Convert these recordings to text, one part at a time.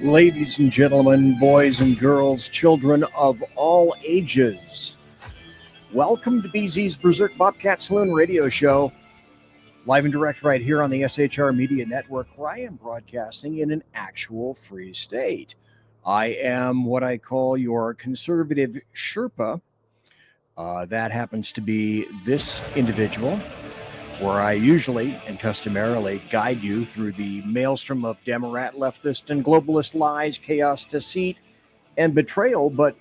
Ladies and gentlemen, boys and girls, children of all ages, welcome to BZ's Berserk Bobcat Saloon radio show, live and direct right here on the SHR Media Network, where I am broadcasting in an actual free state. I am what I call your conservative Sherpa. That happens to be this individual, where I usually and customarily guide you through the maelstrom of Democrat, leftist, and globalist lies, chaos, deceit, and betrayal. But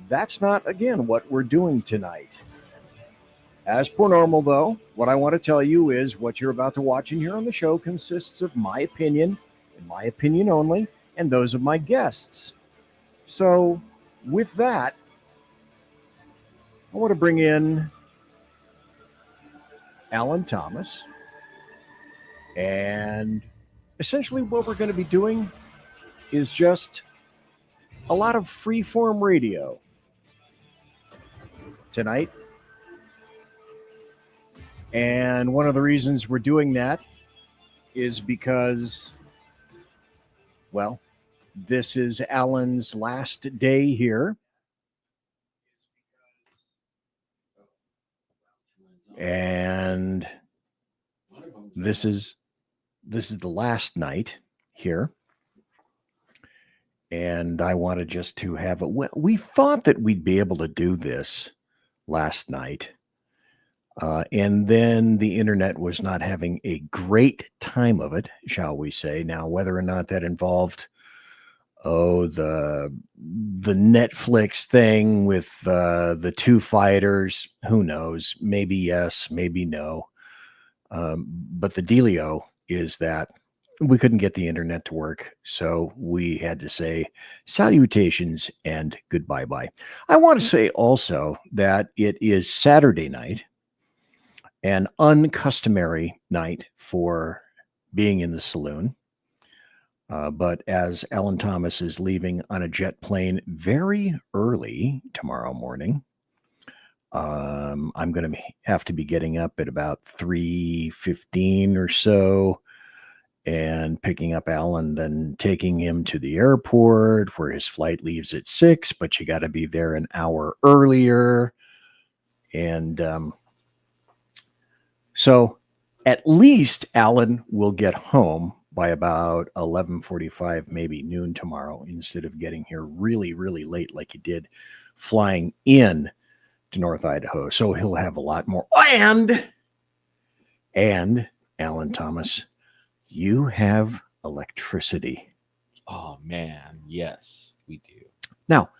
that's not, again, what we're doing tonight. As per normal, though, what I want to tell you is what you're about to watch and hear on the show consists of my opinion, and my opinion only, and those of my guests. So, with that, I want to bring in Alan Thomas, and essentially what we're going to be doing is just a lot of free-form radio tonight. And one of the reasons we're doing that is because, well, this is Alan's last day here. And this is the last night here. And I wanted just to have it. We thought that we'd be able to do this last night. And then the internet was not having a great time of it, shall we say. Now, whether or not that involved, the Netflix thing with the two fighters, who knows? Maybe yes, maybe no. But the dealio is that we couldn't get the internet to work, so we had to say salutations and goodbye-bye. I want to say also that it is Saturday night, an uncustomary night for being in the saloon. But as Alan Thomas is leaving on a jet plane very early tomorrow morning, I'm going to have to be getting up at about 3:15 or so and picking up Alan, then taking him to the airport where his flight leaves at 6, but you got to be there an hour earlier. And so at least Alan will get home by about 11:45, maybe noon tomorrow, instead of getting here really, really late like he did flying in to North Idaho. So he'll have a lot more. And Alan Thomas, you have electricity. Oh, man. Yes, we do. Now,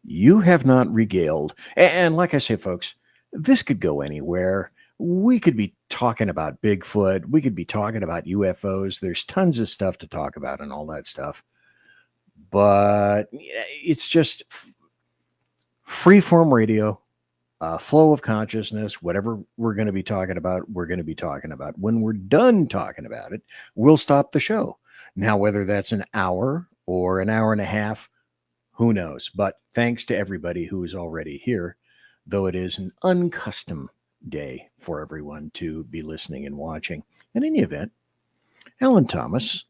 you have not regaled. And like I say, folks, this could go anywhere. We could be talking about Bigfoot. We could be talking about UFOs. There's tons of stuff to talk about and all that stuff. But it's just free-form radio, flow of consciousness. Whatever we're going to be talking about, we're going to be talking about. When we're done talking about it, we'll stop the show. Now, whether that's an hour or an hour and a half, who knows? But thanks to everybody who is already here, though it is an uncustom day for everyone to be listening and watching. In any event, Alan Thomas,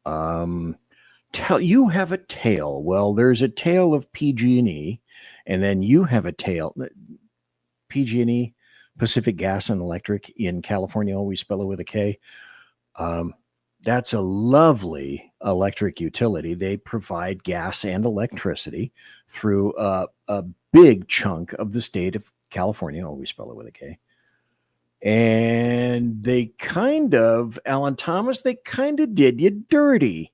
you have a tale. Well, there's a tale of PG&E, and then you have a tale. PG&E, Pacific Gas and Electric in California, always spell it with a K. That's a lovely electric utility. They provide gas and electricity through a big chunk of the state of California, always spell it with a K. And they kind of, Alan Thomas, they kind of did you dirty.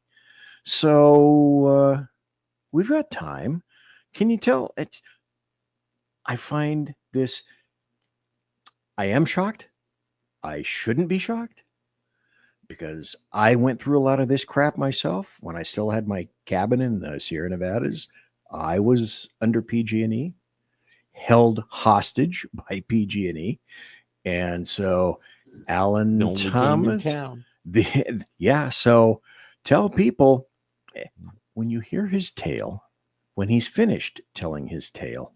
So we've got time. Can you tell? I find this, I am shocked. I shouldn't be shocked because I went through a lot of this crap myself when I still had my cabin in the Sierra Nevadas. I was under PG&E. Held hostage by PG&E, and so Alan Thomas, so tell people when you hear his tale, when he's finished telling his tale,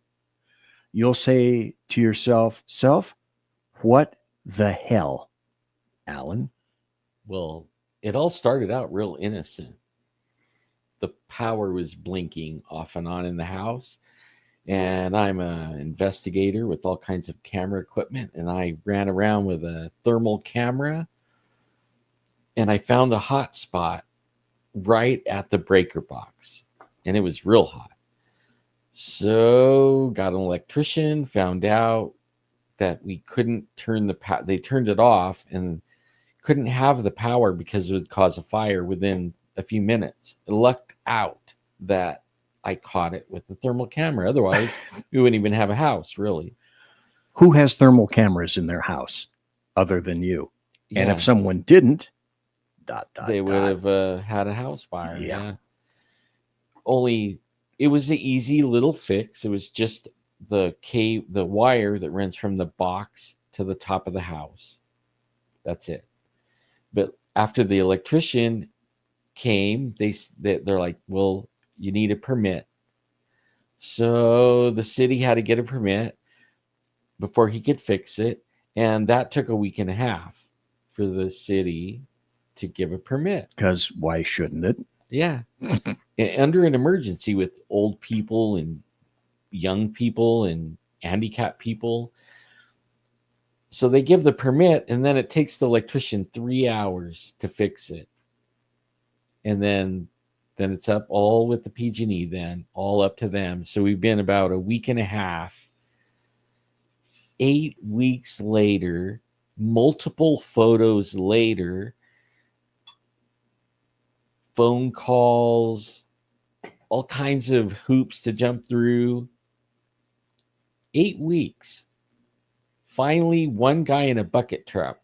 you'll say to yourself, what the hell, Alan? Well, it all started out real innocent. the power was blinking off and on in the house. And I'm an investigator with all kinds of camera equipment. And I ran around with a thermal camera. And I found a hot spot right at the breaker box. And it was real hot. So got an electrician, found out that we couldn't turn the power. They turned it off and couldn't have the power because it would cause a fire within a few minutes. It lucked out that I caught it with the thermal camera. Otherwise, we wouldn't even have a house, really. Who has thermal cameras in their house other than you? Yeah. And if someone didn't, they would have had a house fire. Yeah. Only it was an easy little fix. It was just the wire that runs from the box to the top of the house. That's it. But after the electrician came, they're like, well, you need a permit. So the city had to get a permit before he could fix it. And that took a week and a half for the city to give a permit. Because why shouldn't it? Yeah. Under an emergency with old people and young people and handicapped people. So they give the permit, and then it takes the electrician 3 hours to fix it. And then it's up all with the PG&E then, all up to them. So we've been about a week and a half. 8 weeks later, multiple photos later, phone calls, all kinds of hoops to jump through. 8 weeks. Finally, one guy in a bucket truck,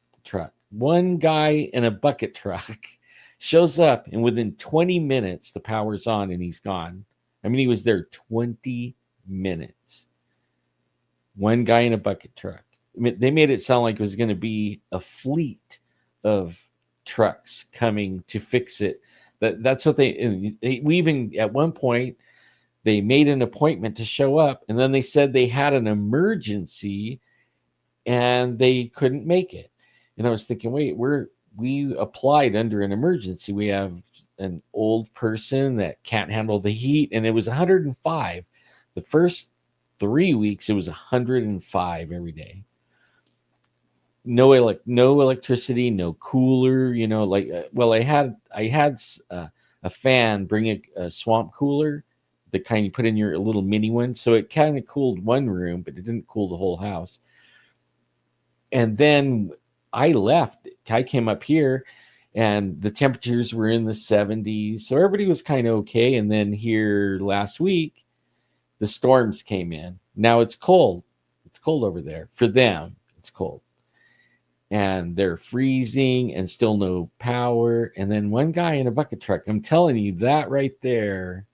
shows up, and within 20 minutes, the power's on and he's gone. I mean, he was there 20 minutes. One guy in a bucket truck. I mean, they made it sound like it was going to be a fleet of trucks coming to fix it. That's what we even, at one point, they made an appointment to show up, and then they said they had an emergency and they couldn't make it. And I was thinking, wait, we applied under an emergency. We have an old person that can't handle the heat, and it was 105. The first 3 weeks, it was 105 every day. No electricity, no cooler. I had a fan bring a swamp cooler, the kind you put in your little mini one. So it kind of cooled one room, but it didn't cool the whole house. And then I left. I came up here, and the temperatures were in the 70s. So everybody was kind of okay. And then here last week, the storms came in. Now it's cold. It's cold over there. For them, it's cold. And they're freezing and still no power. And then one guy in a bucket truck. I'm telling you, that right there,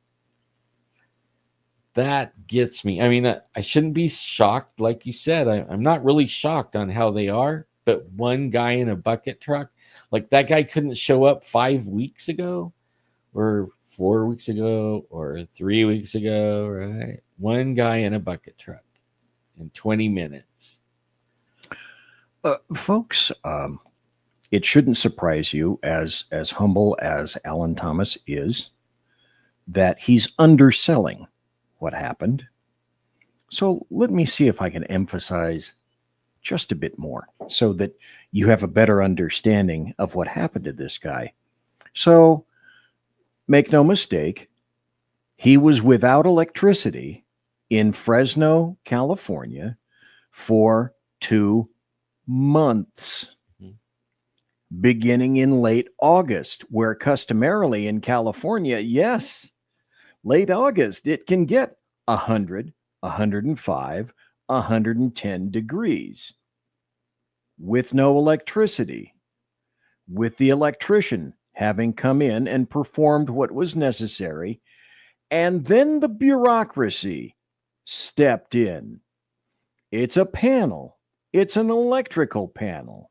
that gets me. I mean, I shouldn't be shocked. Like you said, I'm not really shocked on how they are. But one guy in a bucket truck, like that guy couldn't show up 5 weeks ago or 4 weeks ago or 3 weeks ago, right? One guy in a bucket truck in 20 minutes. Folks, it shouldn't surprise you, as humble as Alan Thomas is, that he's underselling what happened. So let me see if I can emphasize just a bit more so that you have a better understanding of what happened to this guy. So make no mistake, he was without electricity in Fresno, California for 2 months, beginning in late August, where customarily in California, yes, late August, it can get 100, 105, 110 degrees with no electricity, with the electrician having come in and performed what was necessary, and then the bureaucracy stepped in. It's a panel. It's an electrical panel.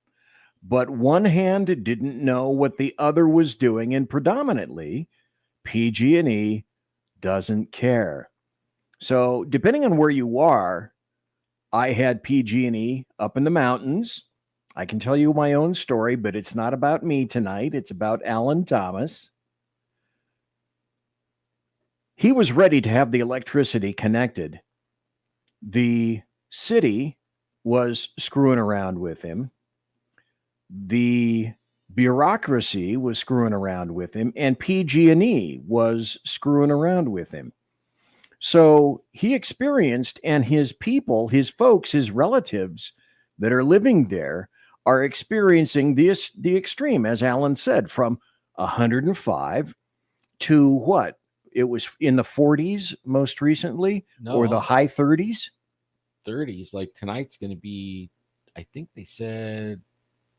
But one hand didn't know what the other was doing, and predominantly, PG&E doesn't care. So depending on where you are, I had PG&E up in the mountains. I can tell you my own story, but it's not about me tonight. It's about Alan Thomas. he was ready to have the electricity connected. The city was screwing around with him. The bureaucracy was screwing around with him, and PG&E was screwing around with him. So he experienced, and his people, his folks, his relatives that are living there are experiencing the extreme, as Alan said, from 105 to what? It was in the 40s most recently, or the high 30s? 30s. Like tonight's going to be, I think they said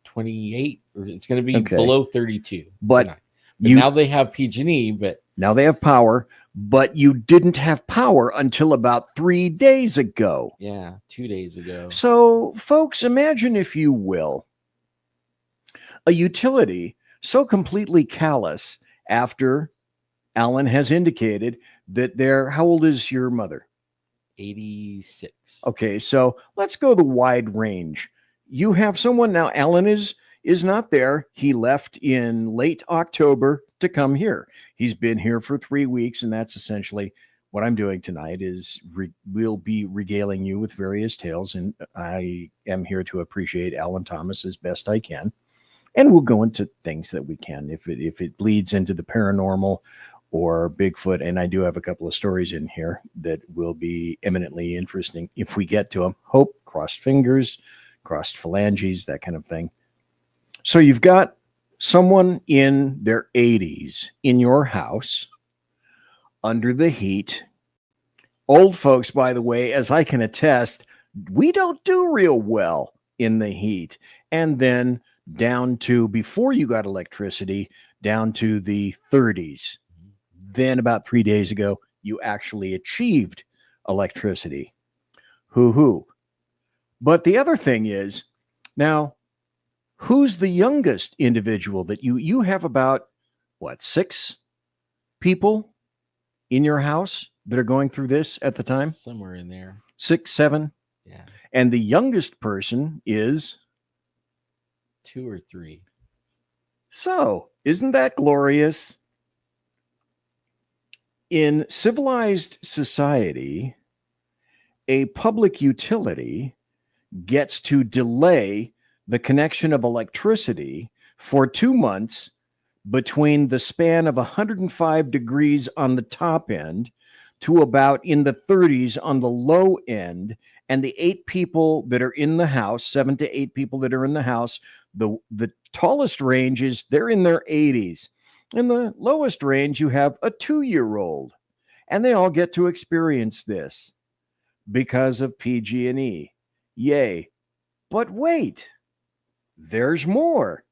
28, or it's going to be below 32. But now they have PG&E, but now they have power, but you didn't have power until about 3 days ago. Yeah, 2 days ago. So, folks, imagine, if you will, a utility so completely callous after Alan has indicated that how old is your mother? 86. Okay, so let's go the wide range. You have someone now, Alan is not there. He left in late October to come here. He's been here for 3 weeks, and that's essentially what I'm doing tonight is we'll be regaling you with various tales, and I am here to appreciate Alan Thomas as best I can. And we'll go into things that we can. If it bleeds into the paranormal or Bigfoot, and I do have a couple of stories in here that will be eminently interesting if we get to them. Hope, crossed fingers, crossed phalanges, that kind of thing. So you've got someone in their 80s in your house under the heat. Old folks, by the way, as I can attest, we don't do real well in the heat. And then down to, before you got electricity, down to the 30s. Then about 3 days ago, you actually achieved electricity. Hoo-hoo. But the other thing is, now, who's the youngest individual that you have? About, what, 6 people in your house that are going through this at the time? Somewhere in there. 6, 7? Yeah. And the youngest person is 2 or 3. So, isn't that glorious? In civilized society, a public utility gets to delay the connection of electricity for 2 months between the span of 105 degrees on the top end to about in the 30s on the low end. And the 8 people that are in the house, 7 to 8 people that are in the house, the tallest range is they're in their 80s. In the lowest range, you have a 2-year-old, and they all get to experience this because of PG&E. Yay. But wait, there's more.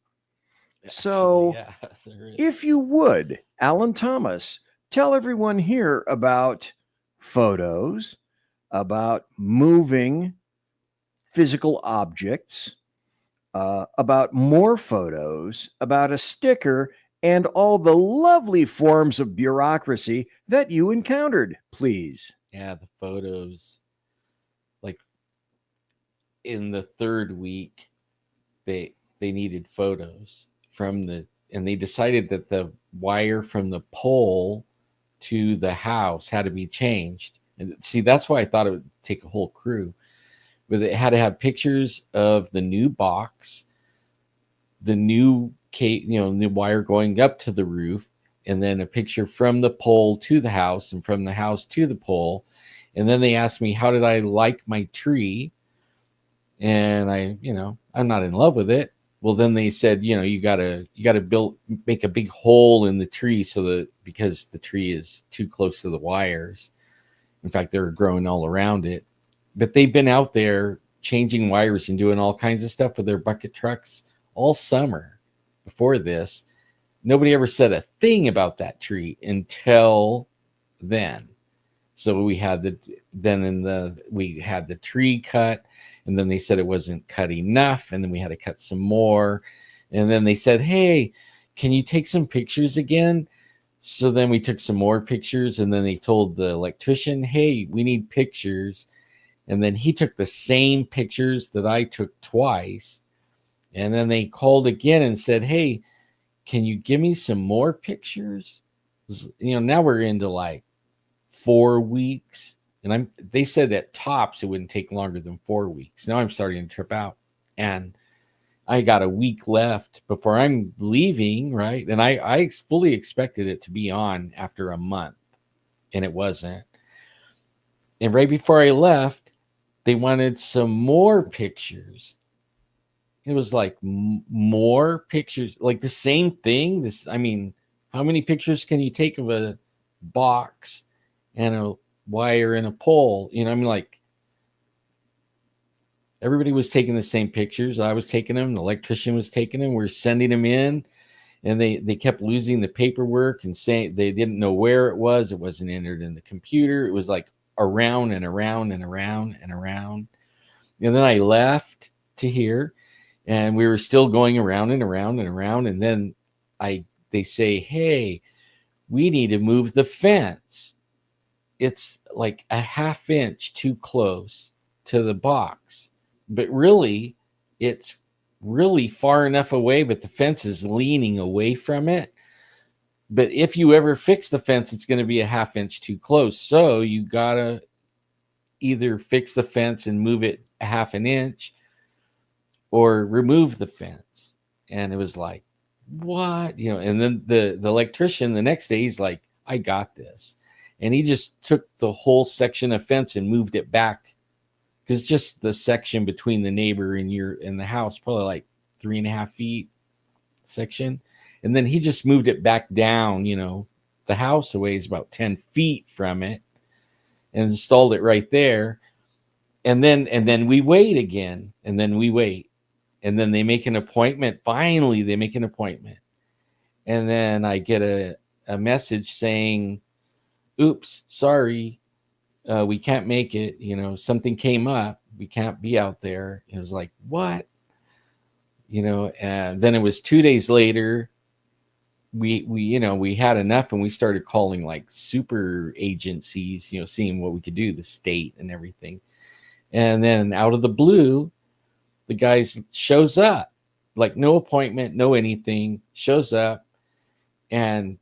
So, if you would, Alan Thomas, tell everyone here about photos, about moving physical objects, about more photos, about a sticker, and all the lovely forms of bureaucracy that you encountered, please. Yeah, the photos. Like in the 3rd week, they needed photos and they decided that the wire from the pole to the house had to be changed. And see, that's why I thought it would take a whole crew. But it had to have pictures of the new box, the new the wire going up to the roof, and then a picture from the pole to the house and from the house to the pole. And then they asked me, how did I like my tree? And I'm not in love with it. Well, then they said, you gotta make a big hole in the tree because the tree is too close to the wires. In fact, they're growing all around it. But they've been out there changing wires and doing all kinds of stuff with their bucket trucks all summer. Before this, nobody ever said a thing about that tree until then. So we had the tree cut, and then they said it wasn't cut enough, and then we had to cut some more, and then they said, hey, can you take some pictures again? So then we took some more pictures, and then they told the electrician, hey, we need pictures. And then he took the same pictures that I took twice. And then they called again and said, hey, can you give me some more pictures? Now we're into like 4 weeks. And they said at tops it wouldn't take longer than 4 weeks. Now I'm starting to trip out. And I got a week left before I'm leaving, right? And I fully expected it to be on after a month, and it wasn't. And right before I left, they wanted some more pictures. It was like more pictures, like the same thing. I mean, how many pictures can you take of a box and a wire and a pole? You know, I mean, like, everybody was taking the same pictures. I was taking them. The electrician was taking them. We were sending them in, and they kept losing the paperwork and saying they didn't know where it was. It wasn't entered in the computer. It was like around and around and around and around. And then I left to here, and we were still going around and around and around. And then they say, hey, we need to move the fence. It's like a ½ inch too close to the box. But really, it's really far enough away, but the fence is leaning away from it. But if you ever fix the fence, it's going to be a ½ inch too close. So you got to either fix the fence and move it a ½ an inch or remove the fence. And it was like, what? You know, and then the electrician the next day, he's like, I got this. And he just took the whole section of fence and moved it back. Because just the section between the neighbor and the house, probably like 3.5 feet section. And then he just moved it back down, you know, the house away is about 10 feet from it and installed it right there. And then we wait again, and then we wait. And then they make an appointment. Finally, they make an appointment. And then I get a message saying, oops, sorry. We can't make it, you know, something came up. We can't be out there. It was like, what? You know, and then it was 2 days later. We had enough, and we started calling like super agencies, you know, seeing what we could do, the state and everything. And then out of the blue, the guy shows up, like no appointment, no anything, shows up and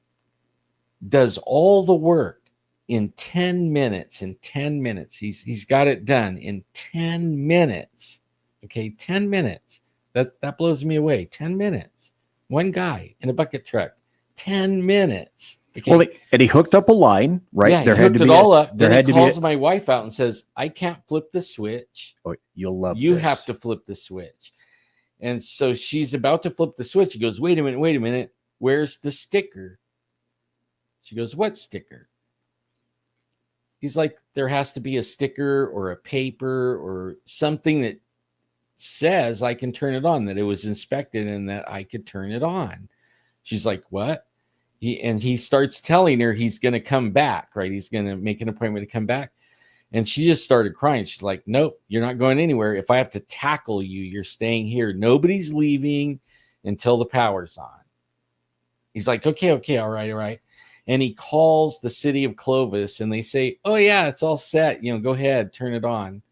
does all the work. In 10 minutes, he's got it done in 10 minutes. Okay, 10 minutes. That blows me away. 10 minutes. One guy in a bucket truck. 10 minutes. Okay. Well, and he hooked up a line, right? Yeah, there he had hooked to it be all up. There Then had he to calls be. my wife out and says, I can't flip the switch. Oh, you'll love You this. have to flip the switch. And so she's about to flip the switch. He goes, wait a minute. Where's the sticker? She goes, what sticker? He's like, there has to be a sticker or a paper or something that says I can turn it on, that it was inspected and that I could turn it on. She's like, what? He starts telling her he's going to come back, right? He's going to make an appointment to come back. And she just started crying. She's like, nope, you're not going anywhere. If I have to tackle you, you're staying here. Nobody's leaving until the power's on. He's like, okay, all right. And he calls the city of Clovis, and they say, oh, yeah, it's all set. You know, go ahead, turn it on.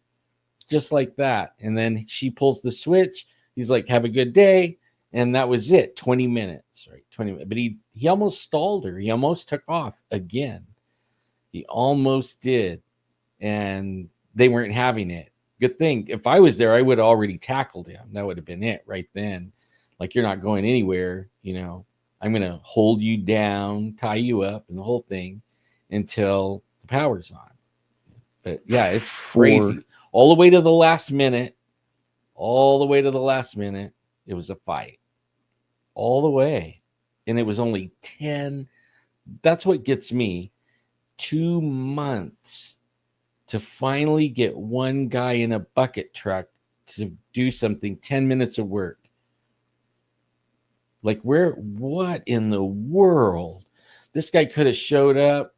Just like that. And then she pulls the switch. He's like, have a good day. And that was it. 20 minutes, right? 20 minutes. But he almost stalled her. He almost took off again. He almost did. And they weren't having it. Good thing. If I was there, I would have already tackled him. That would have been it right then. Like, you're not going anywhere, you know. I'm going to hold you down, tie you up, and the whole thing until the power's on. But yeah, it's crazy. All the way to the last minute, it was a fight. All the way. And it was only 10. That's what gets me. 2 months to finally get one guy in a bucket truck to do something, 10 minutes of work. Like, what in the world? This guy could have showed up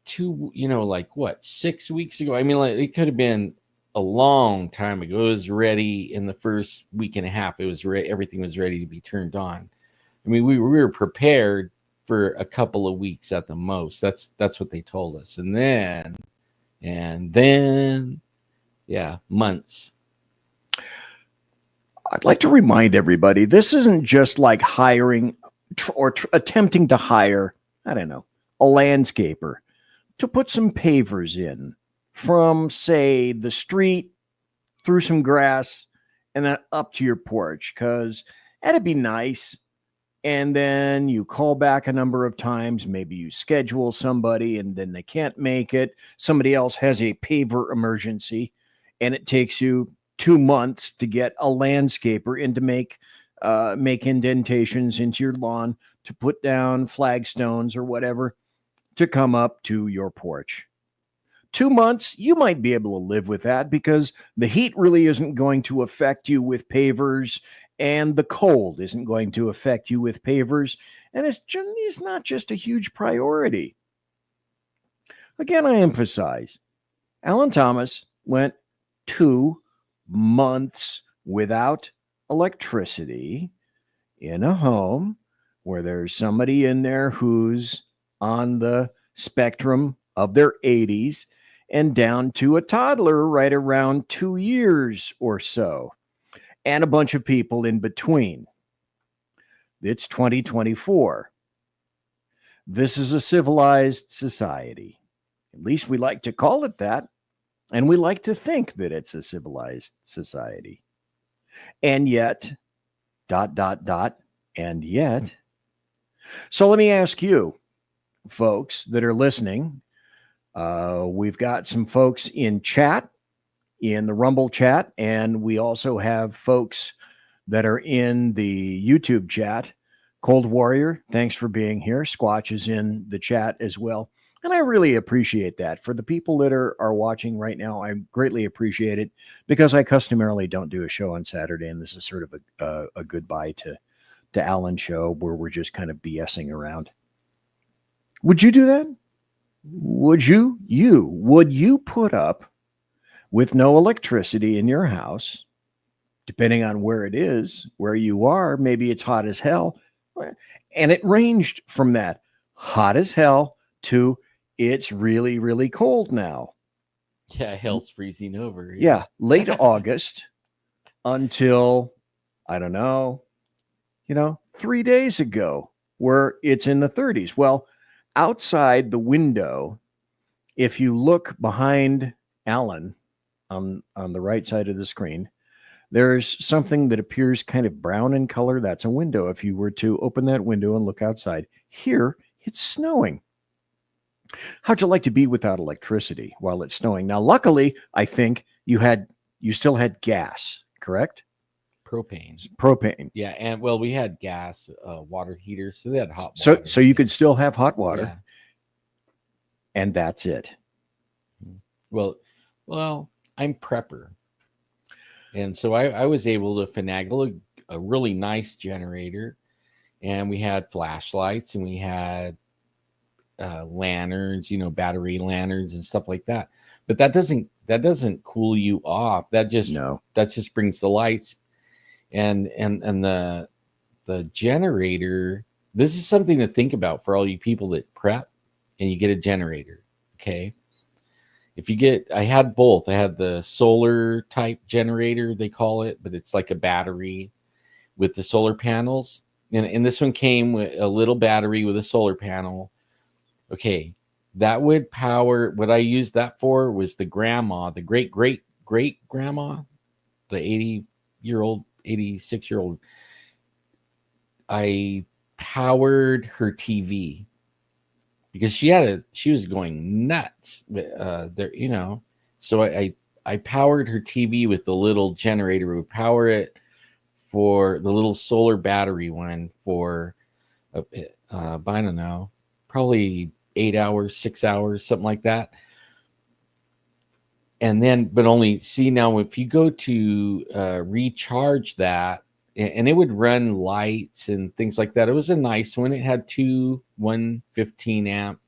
6 weeks ago. I mean, like, it could have been a long time ago. It was ready in the first week and a half. It was everything was ready to be turned on. I mean, we were prepared for a couple of weeks at the most. That's what they told us. And then, yeah, months. I'd like to remind everybody, this isn't just like hiring or attempting to hire, I don't know, a landscaper to put some pavers in from, say, the street through some grass and then up to your porch, because that'd be nice. And then you call back a number of times. Maybe you schedule somebody and then they can't make it. Somebody else has a paver emergency, and it takes you 2 months to get a landscaper in to make indentations into your lawn, to put down flagstones or whatever to come up to your porch. 2 months, you might be able to live with that because the heat really isn't going to affect you with pavers, and the cold isn't going to affect you with pavers, and it's not just a huge priority. Again, I emphasize, Alan Thomas went 2 months without electricity in a home where there's somebody in there who's on the spectrum of their 80s and down to a toddler right around 2 years or so, and a bunch of people in between. It's 2024. This is a civilized society. At least we like to call it that, and we like to think that it's a civilized society. And yet, ... and yet. So let me ask you, folks that are listening, we've got some folks in chat, in the Rumble chat, and we also have folks that are in the YouTube chat. Cold Warrior, thanks for being here. Squatch is in the chat as well. And I really appreciate that. For the people that are watching right now, I greatly appreciate it, because I customarily don't do a show on Saturday, and this is sort of a goodbye to Alan's show where we're just kind of BSing around. Would you do that? Would you put up with no electricity in your house, depending on where it is, where you are? Maybe it's hot as hell. And it ranged from that hot as hell to it's really, really cold now. Yeah, hell's freezing over. Yeah, late August until, I don't know, 3 days ago, where it's in the 30s. Well, outside the window, if you look behind Alan on the right side of the screen, there's something that appears kind of brown in color. That's a window. If you were to open that window and look outside, here it's snowing. How'd you like to be without electricity while it's snowing? Now, luckily, I think you still had gas, correct? Propane. Yeah, and well, we had gas water heaters, so they had hot water. So you could still have hot water. Yeah. And that's it. Well, I'm prepper. And so I was able to finagle a really nice generator, and we had flashlights, and we had lanterns, battery lanterns and stuff like that. But that doesn't cool you off. That just brings the lights. And the generator, this is something to think about for all you people that prep and you get a generator. Okay. I had both. I had the solar type generator, they call it, but it's like a battery with the solar panels. And this one came with a little battery with a solar panel. Okay. That would power, what I used that for was the grandma, the great grandma, the 86-year-old. I powered her TV because she was going nuts there, so I powered her TV with the little generator. We would power it for the little solar battery one for I don't know, probably 8 hours, 6 hours, something like that. And then, but only see now, if you go to recharge that, and it would run lights and things like that. It was a nice one. It had two 115 amp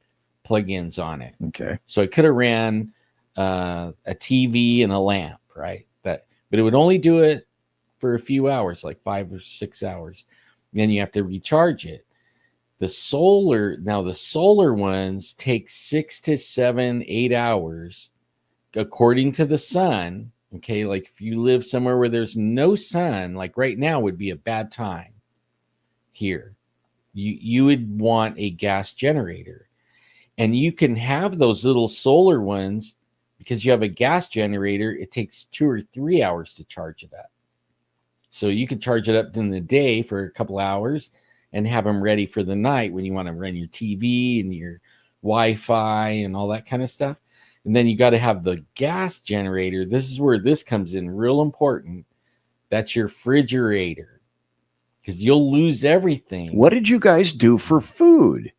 plug-ins on it. Okay. So it could have ran a TV and a lamp, right? But it would only do it for a few hours, like 5 or 6 hours. Then you have to recharge it. The solar ones take 6 to 7, 8 hours according to the sun. Okay, like if you live somewhere where there's no sun, like right now would be a bad time here. You would want a gas generator. And you can have those little solar ones because you have a gas generator. It takes 2 or 3 hours to charge it up. So you could charge it up in the day for a couple hours and have them ready for the night when you want to run your TV and your Wi-Fi and all that kind of stuff. And then you got to have the gas generator. This is where this comes in real important. That's your refrigerator, because you'll lose everything. What did you guys do for food?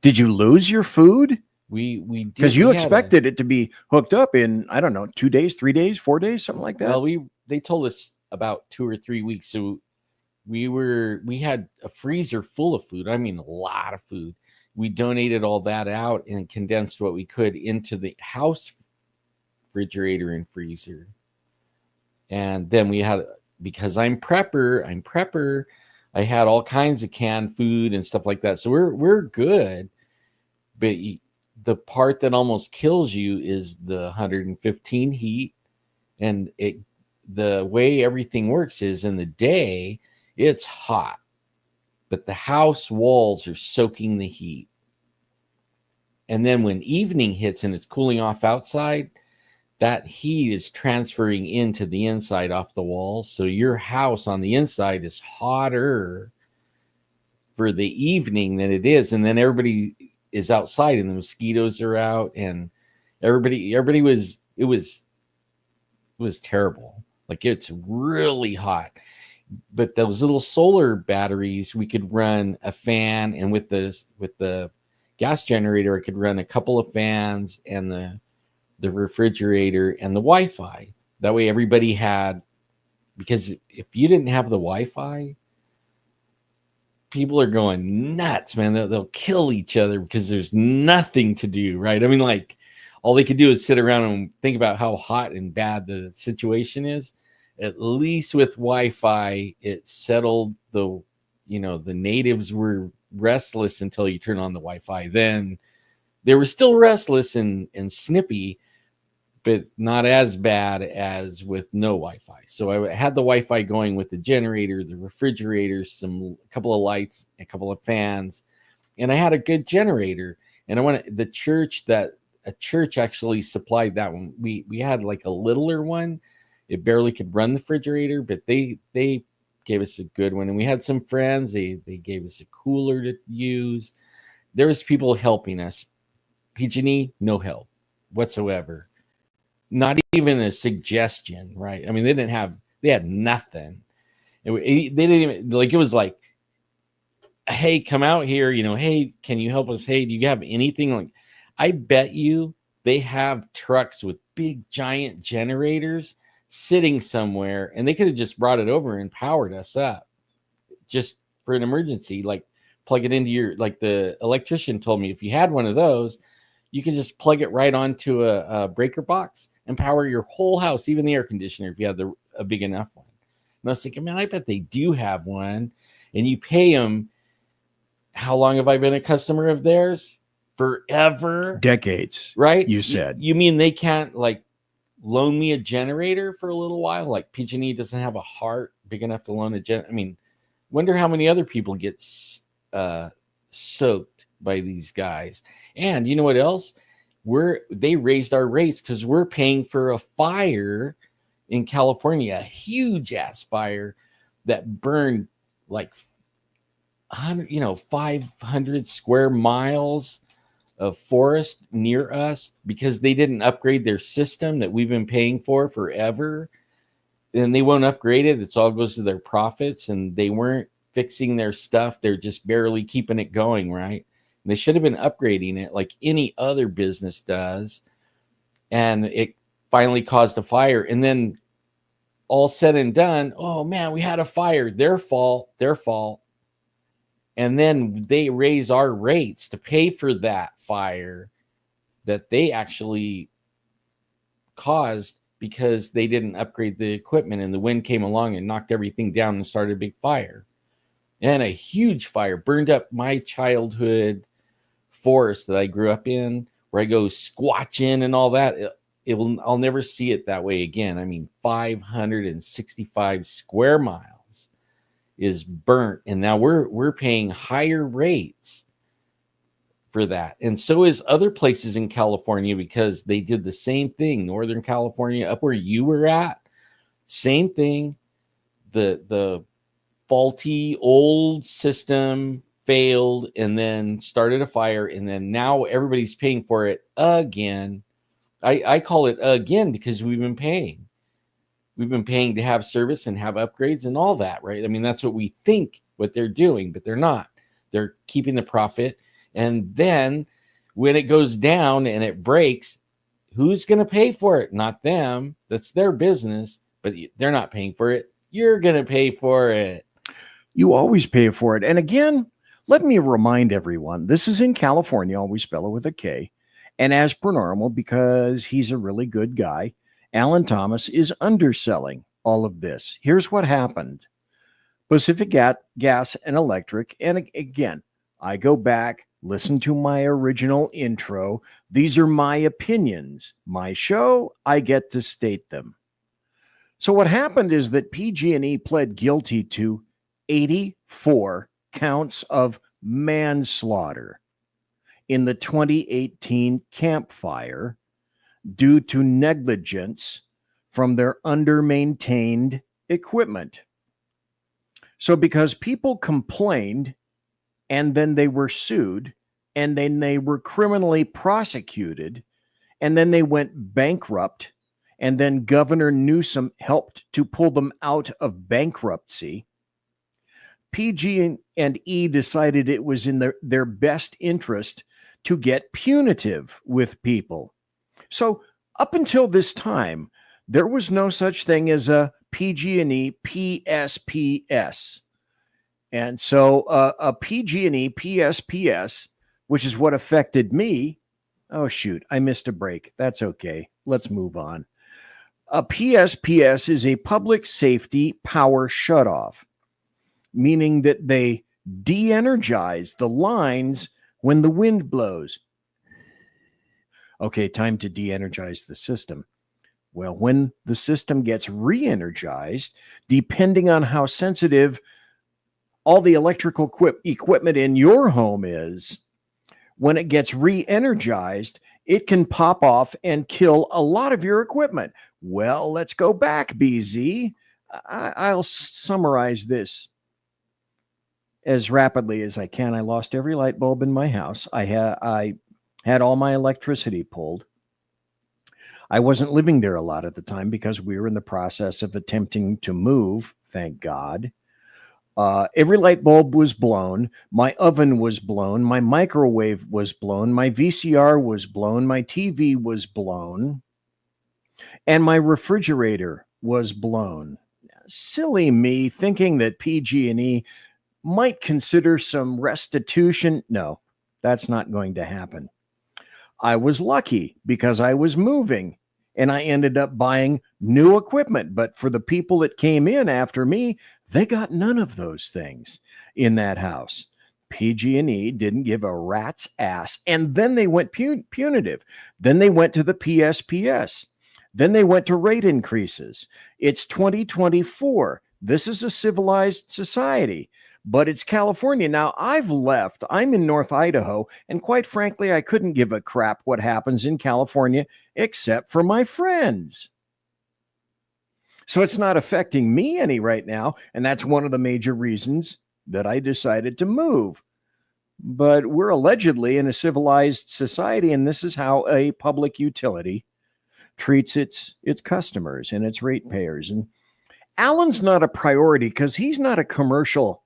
Did you lose your food? We did, because you expected it to be hooked up in, I don't know, 2 days, 3 days, 4 days, something like that. Well, they told us about 2 or 3 weeks. So we had a freezer full of food. I mean, a lot of food. We donated all that out and condensed what we could into the house refrigerator and freezer. And then we had, because I'm prepper, I had all kinds of canned food and stuff like that. So we're good. But the part that almost kills you is the 115 heat. And the way everything works is in the day, it's hot, but the house walls are soaking the heat. And then when evening hits and it's cooling off outside, that heat is transferring into the inside off the walls. So your house on the inside is hotter for the evening than it is. And then everybody is outside and the mosquitoes are out, and everybody was terrible. Like, it's really hot. But those little solar batteries, we could run a fan, and with the gas generator, I could run a couple of fans and the refrigerator and the Wi-Fi. That way everybody had, because if you didn't have the Wi-Fi, people are going nuts, man. They'll kill each other because there's nothing to do, right? I mean, like, all they could do is sit around and think about how hot and bad the situation is. At least with Wi-Fi, it settled the natives were restless until you turn on the Wi-Fi. Then they were still restless and snippy, but not as bad as with no Wi-Fi. So I had the Wi-Fi going with the generator, the refrigerator, a couple of lights, a couple of fans, and I had a good generator. And I wanted a church actually supplied that one. We had like a littler one. It barely could run the refrigerator, but they gave us a good one. And we had some friends. They gave us a cooler to use. There was people helping us. PG&E, no help whatsoever. Not even a suggestion, right? I mean, they had nothing. They didn't even, like, it was like, hey, come out here, hey, can you help us? Hey, do you have anything? Like, I bet you they have trucks with big giant generators sitting somewhere, and they could have just brought it over and powered us up just for an emergency. Like, plug it into your, like the electrician told me, if you had one of those, you can just plug it right onto a breaker box and power your whole house, even the air conditioner, if you have a big enough one. And I was thinking, man, I bet they do have one. And you pay them. How long have I been a customer of theirs? Forever. Decades. Right? You said. You mean they can't, like, loan me a generator for a little while? Like, PG&E doesn't have a heart big enough to loan a I mean, wonder how many other people get soaked by these guys. And you know what else? They raised our rates because we're paying for a fire in California, a huge ass fire that burned like 500 square miles of forest near us because they didn't upgrade their system that we've been paying for forever. And they won't upgrade it. It all goes to their profits, and they weren't fixing their stuff. They're just barely keeping it going, right? And they should have been upgrading it like any other business does. And it finally caused a fire. And then all said and done, oh man, we had a fire. Their fault. And then they raise our rates to pay for that fire that they actually caused because they didn't upgrade the equipment, and the wind came along and knocked everything down and started a big fire. And a huge fire burned up my childhood forest that I grew up in, where I go squatching and all that. I'll never see it that way again. I mean, 565 square miles is burnt, and now we're paying higher rates for that. And so is other places in California, because they did the same thing. Northern California, up where you were at, same thing. The faulty old system failed and then started a fire, and then now everybody's paying for it again. I call it again because we've been paying. We've been paying to have service and have upgrades and all that, right? I mean, that's what we think what they're doing, but they're not. They're keeping the profit. And then when it goes down and it breaks, who's going to pay for it? Not them. That's their business, but they're not paying for it. You're going to pay for it. You always pay for it. And again, let me remind everyone, this is in California, always spell it with a K. And as per normal, because he's a really good guy, Alan Thomas is underselling all of this. Here's what happened. Pacific Gas and Electric, and again, I go back, listen to my original intro. These are my opinions. My show, I get to state them. So what happened is that PG&E pled guilty to 84 counts of manslaughter in the 2018 Camp Fire due to negligence from their under-maintained equipment. So because people complained and then they were sued and then they were criminally prosecuted and then they went bankrupt and then Governor Newsom helped to pull them out of bankruptcy, PG&E decided it was in their best interest to get punitive with people. So up until this time, there was no such thing as a PG&E PSPS. And so a PG&E PSPS, which is what affected me. Oh, shoot, I missed a break. That's okay. Let's move on. A PSPS is a public safety power shutoff, meaning that they de-energize the lines when the wind blows. Okay, time to de-energize the system. Well, when the system gets re-energized, depending on how sensitive all the electrical equipment in your home is, when it gets re-energized, it can pop off and kill a lot of your equipment. Well, let's go back, BZ. I'll summarize this as rapidly as I can. I lost every light bulb in my house. I had all my electricity pulled. I wasn't living there a lot at the time because we were in the process of attempting to move, thank God. Every light bulb was blown. My oven was blown. My microwave was blown. My VCR was blown. My TV was blown. And my refrigerator was blown. Silly me thinking that PG&E might consider some restitution. No, that's not going to happen. I was lucky because I was moving and I ended up buying new equipment. But for the people that came in after me, they got none of those things in that house. PG&E didn't give a rat's ass. And then they went punitive. Then they went to the PSPS. Then they went to rate increases. It's 2024. This is a civilized society. But it's California. Now, I've left. I'm in North Idaho, and quite frankly, I couldn't give a crap what happens in California except for my friends. So it's not affecting me any right now, and that's one of the major reasons that I decided to move. But we're allegedly in a civilized society, and this is how a public utility treats its customers and its ratepayers. And Alan's not a priority because he's not a commercial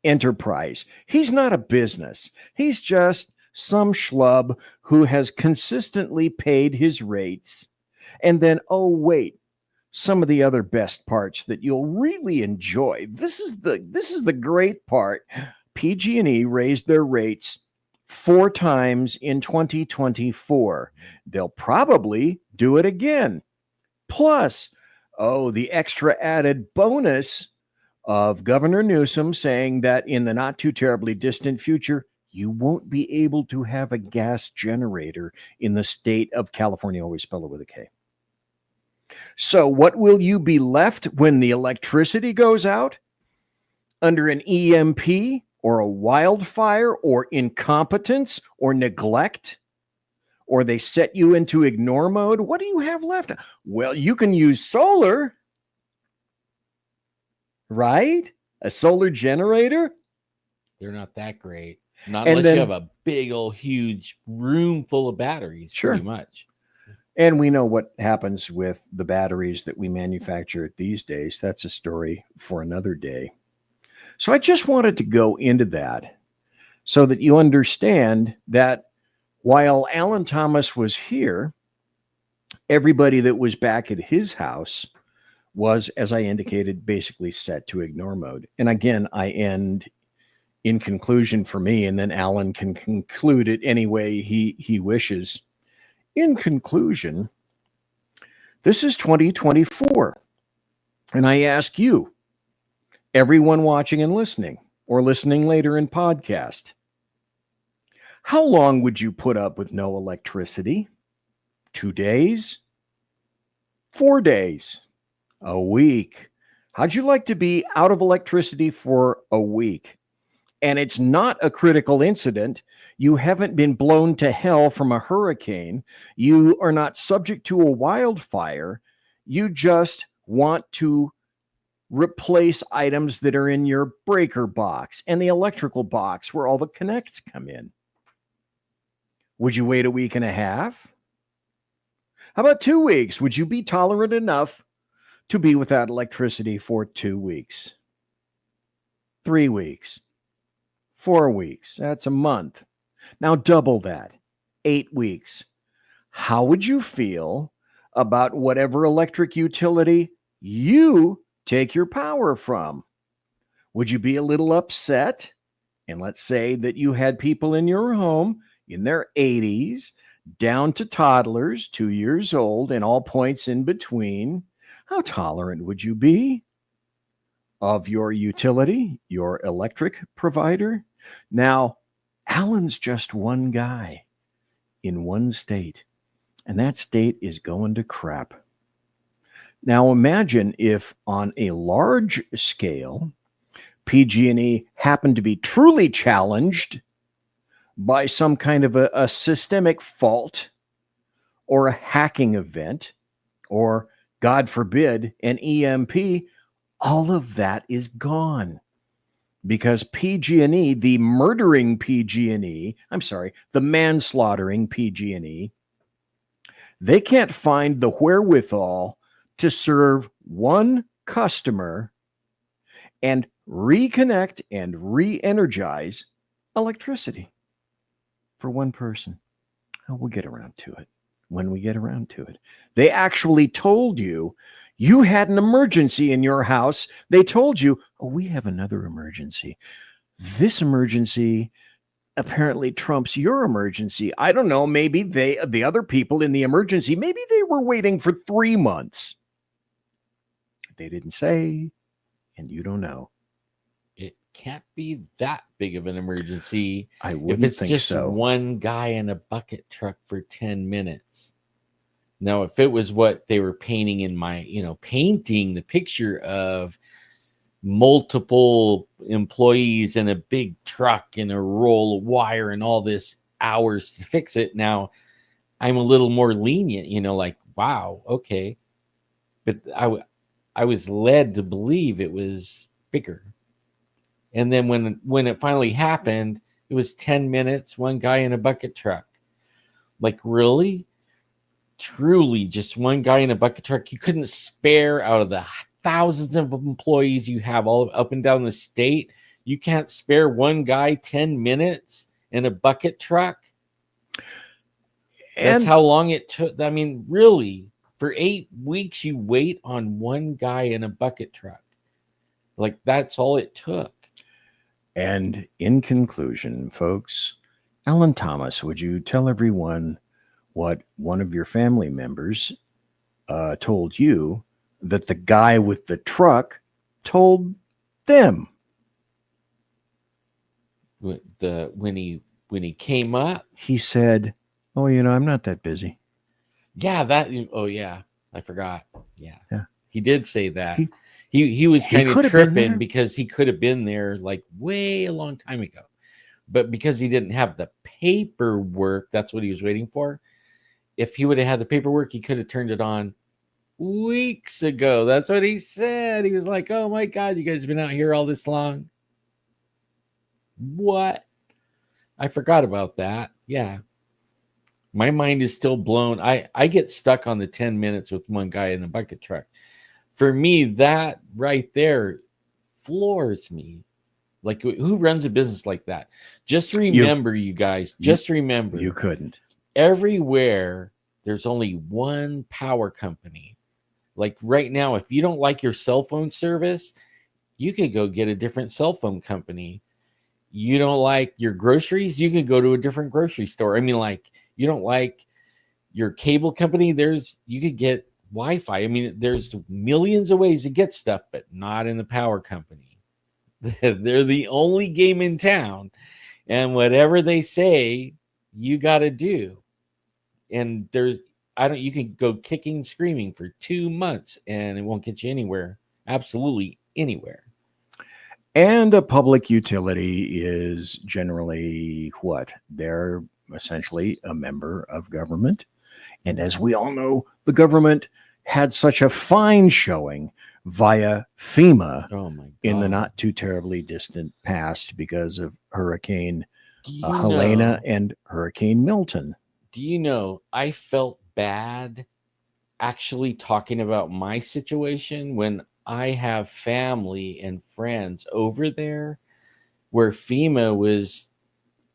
enterprise. He's not a business. He's just some schlub who has consistently paid his rates. And then, oh, wait, some of the other best parts that you'll really enjoy. This is the great part. PG&E raised their rates 4 times in 2024. They'll probably do it again. Plus, the extra added bonus of Governor Newsom saying that in the not too terribly distant future, you won't be able to have a gas generator in the state of California. Always spell it with a K. So what will you be left when the electricity goes out? Under an EMP or a wildfire or incompetence or neglect, or they set you into ignore mode, what do you have left? Well, you can use solar, right? A solar generator. They're not that great. Not And unless then- you have a big old huge room full of batteries, Sure. pretty much. And we know what happens with the batteries that we manufacture these days. That's a story for another day. So I just wanted to go into that so that you understand that while Alan Thomas was here, everybody that was back at his house was, as I indicated, basically set to ignore mode. And again, I end in conclusion for me, and then Alan can conclude it any way he wishes. In conclusion, this is 2024. And I ask you, everyone watching and listening, or listening later in podcast, how long would you put up with no electricity? 2 days? 4 days? A week? How'd you like to be out of electricity for a week? And it's not a critical incident. You haven't been blown to hell from a hurricane. You are not subject to a wildfire. You just want to replace items that are in your breaker box and the electrical box where all the connects come in. Would you wait a week and a half? How about 2 weeks? Would you be tolerant enough to be without electricity for 2 weeks? 3 weeks? 4 weeks? That's a month. Now double that. 8 weeks. How would you feel about whatever electric utility you take your power from? Would you be a little upset? And let's say that you had people in your home in their 80s, down to toddlers, 2 years old, and all points in between. How tolerant would you be of your utility, your electric provider? Now, Alan's just one guy in one state, and that state is going to crap. Now, imagine if on a large scale, PG&E happened to be truly challenged by some kind of a systemic fault or a hacking event, or God forbid, an EMP. All of that is gone because PG&E, the murdering PG&E, the manslaughtering PG&E, they can't find the wherewithal to serve one customer and reconnect and re-energize electricity for one person. Oh, we'll get around to it when we get around to it. They actually told you you had an emergency in your house. They told you, oh, we have another emergency. This emergency apparently trumps your emergency. I don't know. Maybe the other people in the emergency, maybe they were waiting for 3 months. They didn't say, and you don't know. It can't be that big of an emergency I if wouldn't it's think just so. one guy in a bucket truck for 10 minutes. Now, if it was what they were painting in my, painting the picture of multiple employees in a big truck and a roll of wire and all this hours to fix it, now I'm a little more lenient, like, wow, okay. But I was led to believe it was bigger. And then when it finally happened, it was 10 minutes, one guy in a bucket truck. Like, really? Truly, just one guy in a bucket truck? You couldn't spare out of the thousands of employees you have all up and down the state? You can't spare one guy 10 minutes in a bucket truck? That's how long it took. I mean, really, for 8 weeks, you wait on one guy in a bucket truck. Like, that's all it took. And in conclusion, folks, Alan Thomas, would you tell everyone what one of your family members told you that the guy with the truck told them? When he came up, he said, "Oh, I'm not that busy." Yeah, I forgot. Yeah. He did say that. He was He kind of could have been tripping there. because he could have been there like way a long time ago. But because he didn't have the paperwork, that's what he was waiting for. If he would have had the paperwork, he could have turned it on weeks ago. That's what he said. He was like, "Oh my God, you guys have been out here all this long." What? I forgot about that. Yeah. My mind is still blown. I get stuck on the 10 minutes with one guy in the bucket truck. For me, that right there floors me. Like, who runs a business like that? Just remember, you guys, just remember, You couldn't. everywhere there's only one power company. Like right now, if you don't like your cell phone service, you could go get a different cell phone company. You don't like your groceries, you could go to a different grocery store. I mean, like, you don't like your cable company, you could get Wi-Fi. I mean, there's millions of ways to get stuff, but not in the power company. They're the only game in town, and whatever they say, you got to do. And you can go kicking, screaming for 2 months, and it won't get you anywhere. Absolutely anywhere. And a public utility is generally what? They're essentially a member of government. And as we all know, the government had such a fine showing via FEMA in the not too terribly distant past because of Hurricane Helena and Hurricane Milton. Do you know, I felt bad actually talking about my situation when I have family and friends over there where FEMA was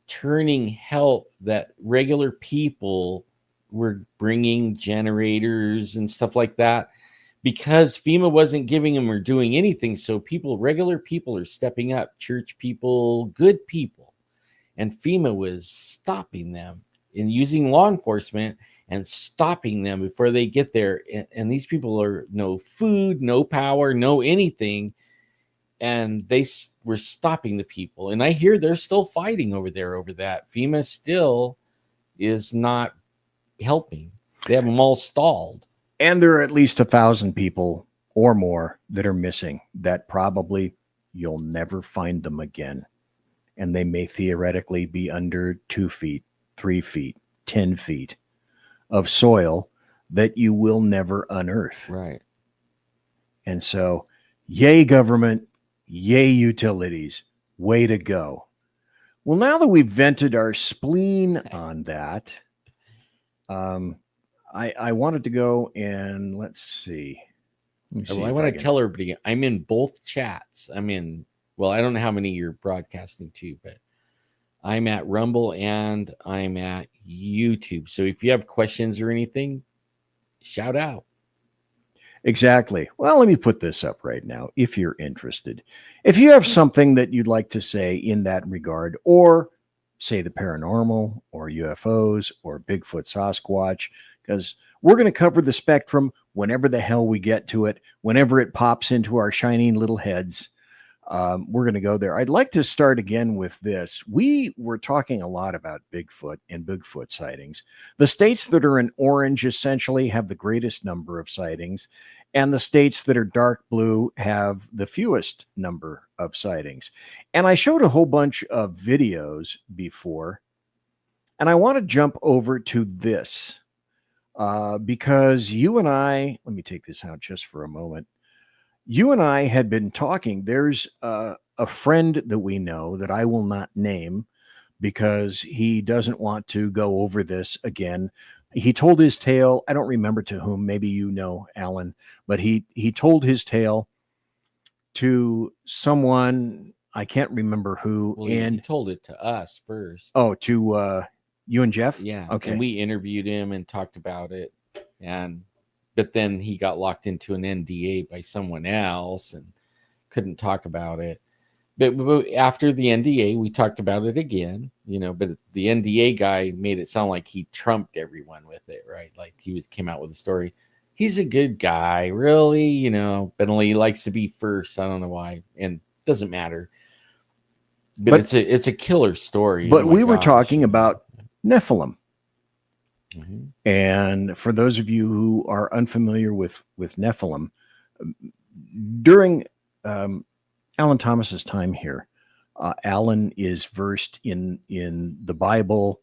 turning help that regular people were bringing, generators and stuff like that, because FEMA wasn't giving them or doing anything. So regular people are stepping up, church people, good people. And FEMA was stopping them and using law enforcement and stopping them before they get there. And these people are no food, no power, no anything. And they were stopping the people. And I hear they're still fighting over there over that. FEMA still is not helping. They have them all stalled. And there are at least 1,000 people or more that are missing that probably you'll never find them again. And they may theoretically be under 2 feet, 3 feet, 10 feet of soil that you will never unearth. Right. And so, yay, government, yay, utilities, way to go. Well, now that we've vented our spleen on that, I wanted to go and let's see. I want to tell everybody I'm in both chats. I don't know how many you're broadcasting to, but I'm at Rumble and I'm at YouTube. So if you have questions or anything, shout out. Exactly. Well, let me put this up right now if you're interested. If you have something that you'd like to say in that regard, or say the paranormal or UFOs or Bigfoot Sasquatch, because we're going to cover the spectrum whenever the hell we get to it, whenever it pops into our shining little heads. We're going to go there. I'd like to start again with this. We were talking a lot about Bigfoot and Bigfoot sightings. The states that are in orange essentially have the greatest number of sightings, and the states that are dark blue have the fewest number of sightings. And I showed a whole bunch of videos before, and I want to jump over to this because you and I, let me take this out just for a moment. You and I had been talking. There's a friend that we know that I will not name because he doesn't want to go over this again. He told his tale. I don't remember to whom. Maybe you know, Alan, but he told his tale to someone. I can't remember who. Well, and he told it to us first. Oh, to you and Jeff? Yeah. Okay. And we interviewed him and talked about it. But then he got locked into an NDA by someone else and couldn't talk about it. But after the NDA, we talked about it again, but the NDA guy made it sound like he trumped everyone with it, right? Like came out with a story. He's a good guy, really, but only he likes to be first. I don't know why. And it doesn't matter. But it's a killer story. But we were talking about Nephilim. Mm-hmm. And for those of you who are unfamiliar with Nephilim, during Alan Thomas's time here, Alan is versed in the Bible,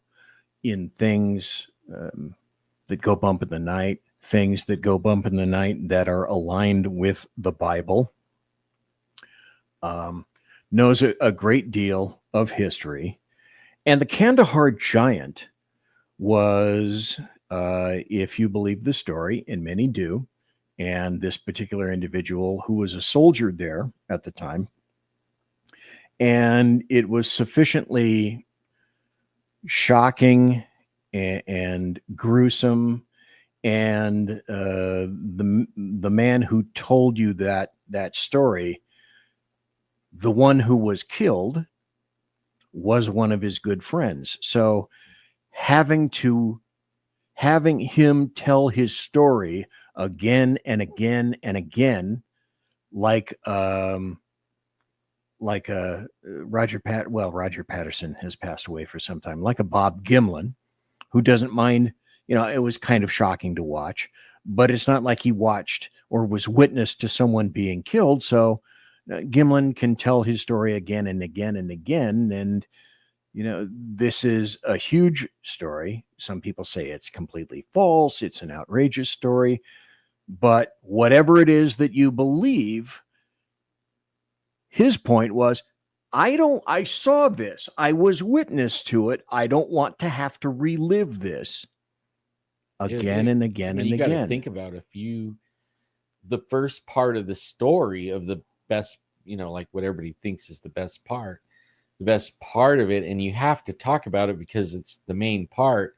in things that go bump in the night, things that go bump in the night that are aligned with the Bible. Knows a great deal of history. And the Kandahar giant was, if you believe the story, and many do, and this particular individual who was a soldier there at the time, and it was sufficiently shocking and gruesome, and the man who told you that story, the one who was killed, was one of his good friends. So having him tell his story again and again and again, like Roger Patterson has passed away for some time, like a Bob Gimlin, who doesn't mind, it was kind of shocking to watch, but it's not like he watched or was witness to someone being killed. So Gimlin can tell his story again and again and again. And, this is a huge story. Some people say it's completely false. It's an outrageous story. But whatever it is that you believe, his point was, I saw this. I was witness to it. I don't want to have to relive this again and again and you again. You got to think about the first part of the story of the best, like what everybody thinks is the best part of it, and you have to talk about it because it's the main part,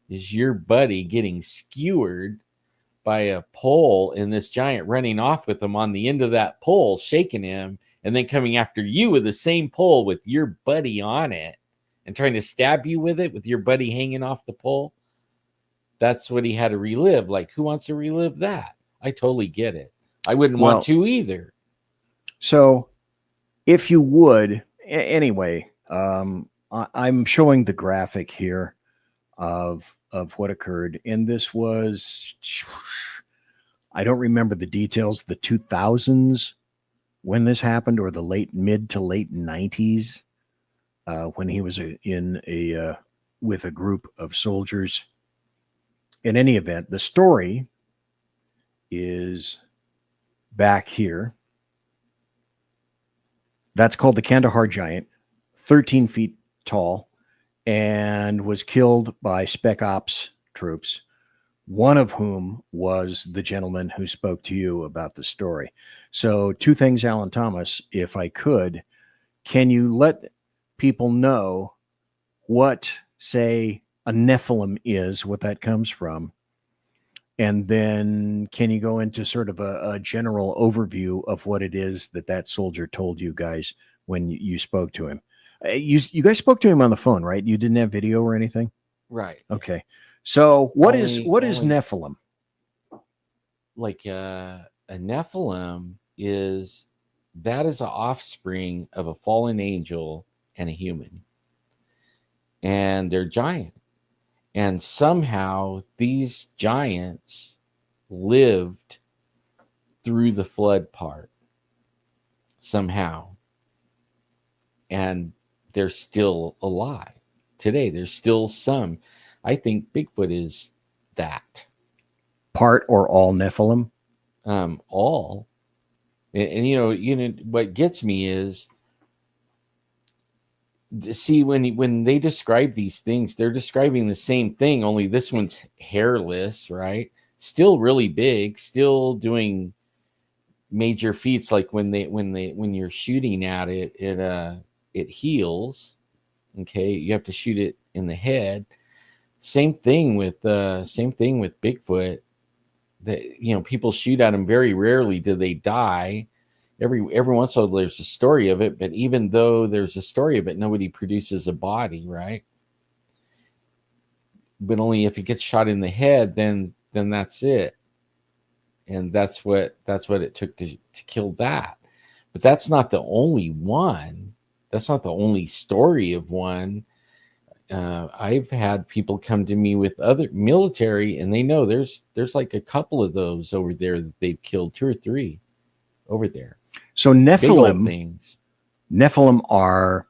is your buddy getting skewered by a pole and this giant running off with him on the end of that pole, shaking him, and then coming after you with the same pole with your buddy on it and trying to stab you with it with your buddy hanging off the pole. That's what he had to relive. Like, who wants to relive that? I totally get it. I wouldn't want to either. So if you would, anyway, I'm showing the graphic here of what occurred. And this was, I don't remember the details, the 2000s when this happened, or the mid to late 90s when he was with a group of soldiers. In any event, the story is back here. That's called the Kandahar giant, 13 feet tall, and was killed by Spec Ops troops, one of whom was the gentleman who spoke to you about the story. So 2 things, Alan Thomas, if I could, can you let people know what, say, a Nephilim is, what that comes from? And then can you go into sort of a general overview of what it is that soldier told you guys when you spoke to him? You guys spoke to him on the phone, right? You didn't have video or anything? Right. Okay. So what is Nephilim? Like a Nephilim is an offspring of a fallen angel and a human. And they're giant. And somehow these giants lived through the flood part. Somehow. And they're still alive today. There's still some. I think Bigfoot is that. Part or all Nephilim? All. And what gets me is, see, when they describe these things, they're describing the same thing, only this one's hairless, right? Still really big, still doing major feats, like when you're shooting at it, it heals. Okay, you have to shoot it in the head. Same thing with Bigfoot. That people shoot at them, very rarely do they die. Every once in a while there's a story of it, but even though there's a story of it, nobody produces a body, right? But only if it gets shot in the head, then that's it. And that's what it took to kill that. But that's not the only one. That's not the only story of one. I've had people come to me with other military, and they know there's like a couple of those over there that they've killed, 2 or 3 over there. So Big old Nephilim, things. Nephilim are,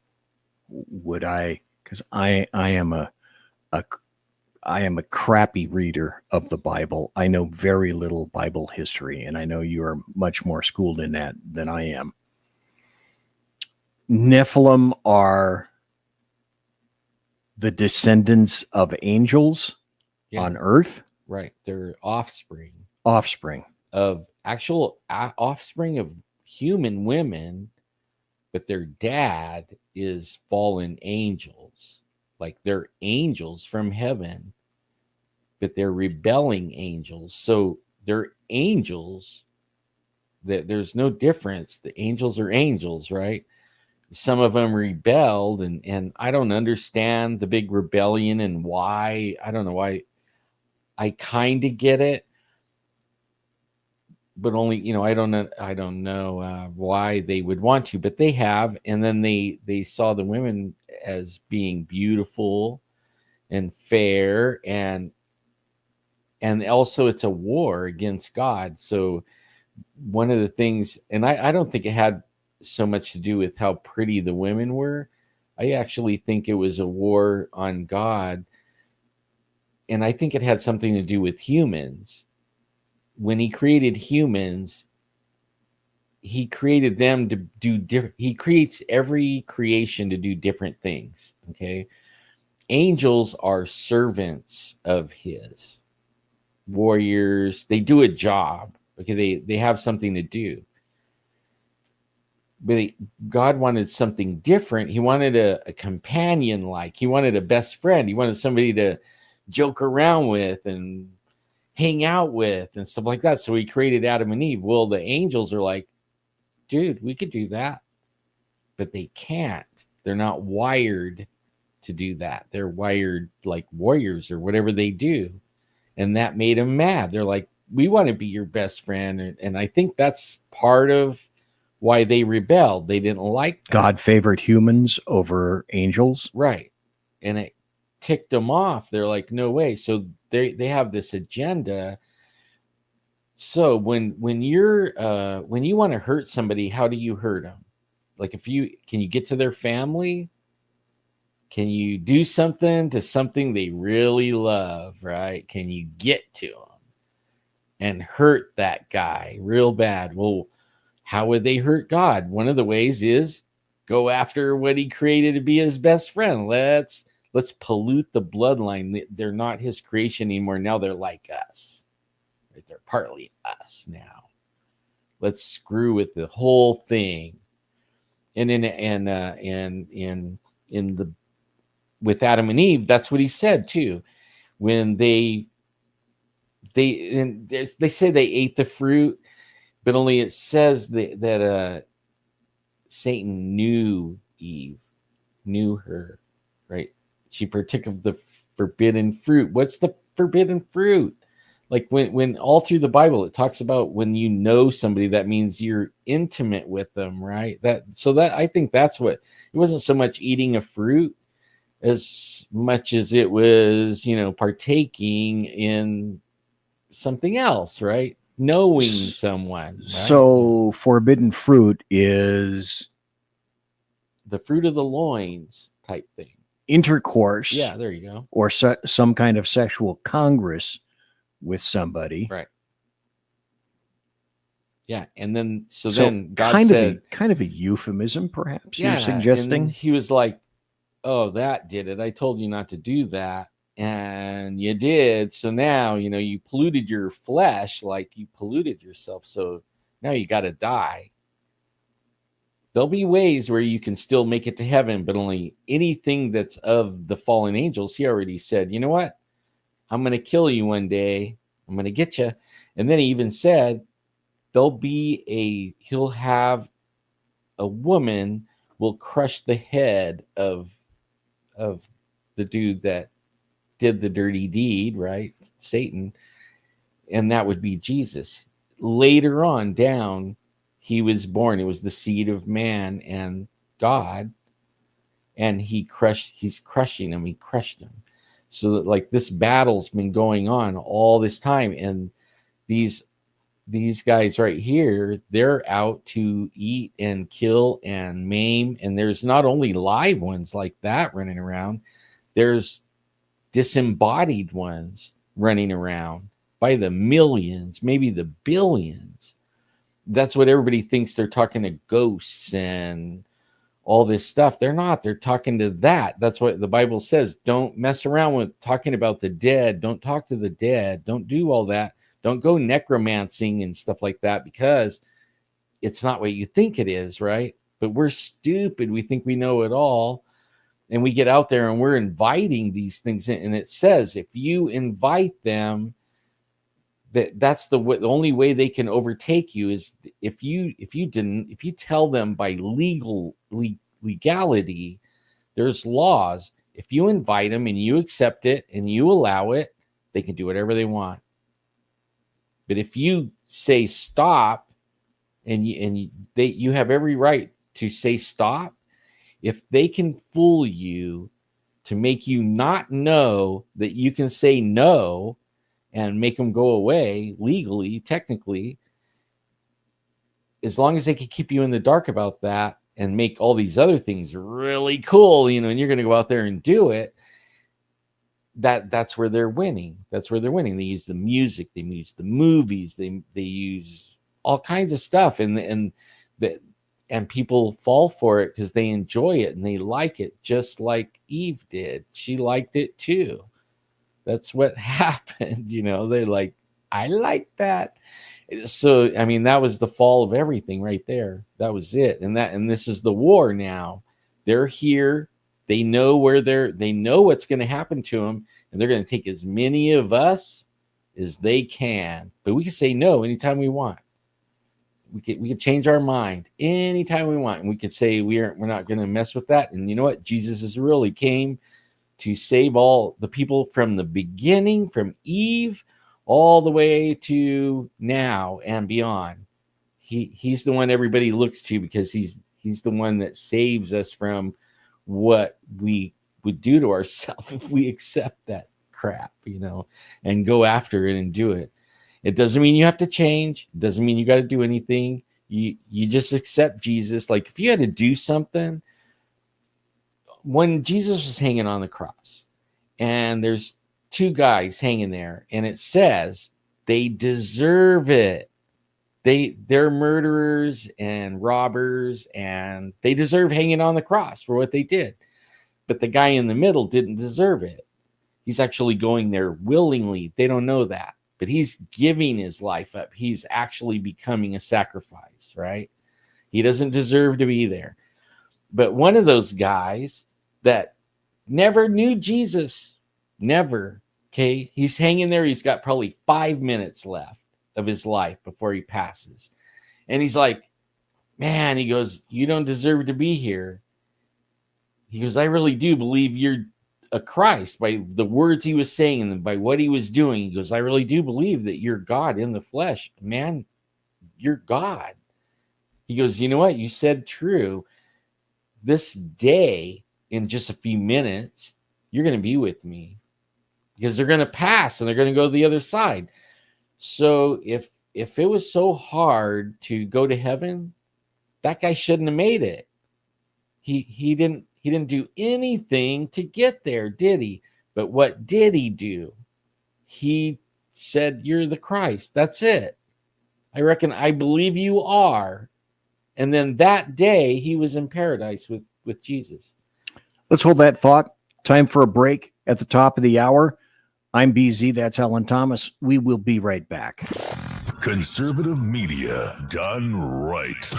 because I am a I am a crappy reader of the Bible. I know very little Bible history, and I know you are much more schooled in that than I am. Nephilim are the descendants of angels on earth. Right. They're offspring Offspring. Offspring of human women, but their dad is fallen angels. Like they're angels from heaven, but they're rebelling angels. So they're angels. There's no difference. The angels are angels, right? Some of them rebelled, and I don't understand the big rebellion and why. I don't know why. I kind of get it, but only, I don't know why they would want to, but they have. And then they saw the women as being beautiful and fair, and also it's a war against God. So one of the things, and I don't think it had so much to do with how pretty the women were. I actually think it was a war on God, and I think it had something to do with humans. When he created humans, he created them to do different. He creates every creation to do different things. Okay. Angels are servants of his, warriors. They do a job. Okay. They have something to do. But God wanted something different. He wanted a companion, like he wanted a best friend. He wanted somebody to joke around with and hang out with and stuff like that. So he created Adam and Eve. Well, the angels are like, dude, we could do that, but they can't. They're not wired to do that. They're wired like warriors or whatever they do. And that made them mad. They're like, we want to be your best friend. And I think that's part of why they rebelled. They didn't like that. God favored humans over angels. Right. And it ticked them off. They're like, no way. So they have this agenda. So when you want to hurt somebody, how do you hurt them? Like can you get to their family? Can you do something to something they really love, right? Can you get to them and hurt that guy real bad? Well, how would they hurt God? One of the ways is go after what he created to be his best friend. Let's pollute the bloodline. They're not his creation anymore. Now they're like us. Right? They're partly us now. Let's screw with the whole thing. And with Adam and Eve, that's what he said too. When they say they ate the fruit, but only it says that Satan knew Eve, knew her, right? She partook of the forbidden fruit. What's the forbidden fruit? Like when all through the Bible, it talks about when you know somebody, that means you're intimate with them, right? That I think that's what, it wasn't so much eating a fruit as much as it was, partaking in something else, right? Knowing someone. Right? So forbidden fruit is the fruit of the loins type thing. Intercourse. Yeah, there you go. Or some kind of sexual congress with somebody. Right. Yeah, and then then God said, kind of a euphemism, perhaps. Yeah, you're suggesting. And he was like, "Oh, that did it. I told you not to do that, and you did. So now you polluted your flesh like you polluted yourself. So now you got to die. There'll be ways where you can still make it to heaven, but only anything that's of the fallen angels." He already said, "You know what? I'm going to kill you one day. I'm going to get you." And then he even said, he'll have a woman will crush the head of the dude that did the dirty deed, right? Satan. And that would be Jesus. Later on down, he was born. It was the seed of man and God. And he's crushing him. He crushed him. So that, like, this battle's been going on all this time. And these these guys right here, they're out to eat and kill and maim. And there's not only live ones like that running around, there's disembodied ones running around by the millions, maybe the billions. That's what everybody thinks. They're talking to ghosts and all this stuff. They're not. They're talking to that. That's what the Bible says. Don't mess around with talking about the dead. Don't talk to the dead. Don't do all that. Don't go necromancing and stuff like that, because it's not what you think it is, right? But we're stupid. We think we know it all. And we get out there and we're inviting these things in. And it says if you invite them, that's the only way they can overtake you is if you tell them by legality, there's laws. If you invite them and you accept it and you allow it, they can do whatever they want. But if you say stop, and you have every right to say stop, if they can fool you to make you not know that you can say no and make them go away legally, technically, as long as they can keep you in the dark about that and make all these other things really cool, and you're going to go out there and do it, that's where they're winning. That's where they're winning. They use the music, they use the movies, they use all kinds of stuff, and people fall for it because they enjoy it and they like it, just like Eve did. She liked it too. That's what happened. They're like, I like that. So, that was the fall of everything right there. That was it. And this is the war now. They're here. They know they know what's going to happen to them, and they're going to take as many of us as they can. But we can say no anytime we want. We could change our mind anytime we want, and we could say we're not going to mess with that. And you know what? Jesus is really came to save all the people from the beginning, from Eve all the way to now and beyond. He's the one everybody looks to, because he's the one that saves us from what we would do to ourselves if we accept that crap, and go after it and do it. It doesn't mean you have to change. It doesn't mean you got to do anything. You just accept Jesus. Like if you had to do something, when Jesus was hanging on the cross, and there's two guys hanging there, and it says they deserve it. They're murderers and robbers, and they deserve hanging on the cross for what they did. But the guy in the middle didn't deserve it. He's actually going there willingly. They don't know that. But he's giving his life up. He's actually becoming a sacrifice, right? He doesn't deserve to be there. But one of those guys that never knew Jesus, never, okay? He's hanging there. He's got probably 5 minutes left of his life before he passes. And he's like, man, he goes, you don't deserve to be here. He goes, I really do believe you're a Christ by the words he was saying and by what he was doing. He goes, I really do believe that you're God in the flesh. Man, you're God. He goes, you know what? You said true. This day, in just a few minutes, you're going to be with me, because they're going to pass and they're going to go to the other side. So if it was so hard to go to heaven, that guy shouldn't have made it. He didn't do anything to get there, did he? But what did he do? He said, you're the Christ. That's it. I believe you are. And then that day he was in paradise with Jesus. Let's hold that thought. Time for a break at the top of the hour. I'm BZ. That's Alan Thomas. We will be right back. Conservative media done right.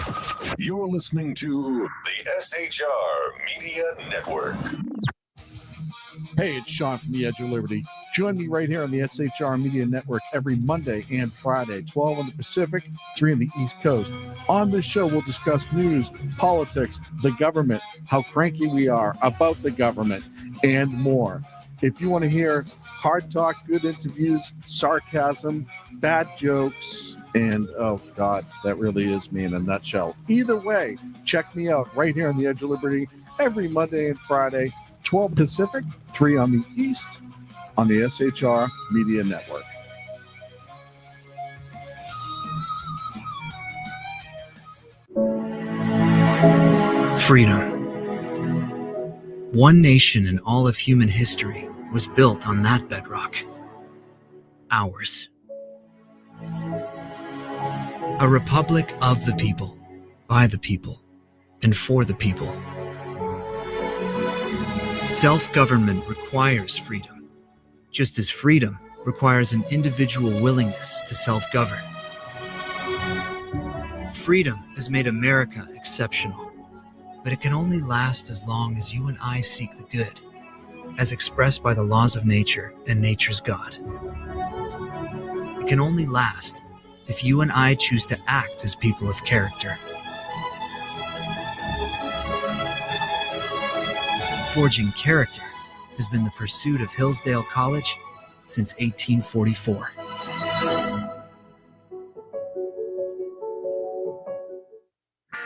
You're listening to the SHR Media Network. Hey, it's Sean from the Edge of Liberty. Join me right here on the SHR Media Network every Monday and Friday, 12 on the Pacific, 3 on the East Coast. On this show, we'll discuss news, politics, the government, how cranky we are about the government, and more. If you want to hear hard talk, good interviews, sarcasm, bad jokes, and oh God, that really is me in a nutshell. Either way, check me out right here on the Edge of Liberty every Monday and Friday, 12 Pacific, 3 on the East, on the SHR Media Network. Freedom. One nation in all of human history was built on that bedrock. Ours. A republic of the people, by the people, and for the people. Self-government requires freedom, just as freedom requires an individual willingness to self-govern. Freedom has made America exceptional, but it can only last as long as you and I seek the good, as expressed by the laws of nature and nature's God. It can only last if you and I choose to act as people of character. Forging character has been the pursuit of Hillsdale College since 1844.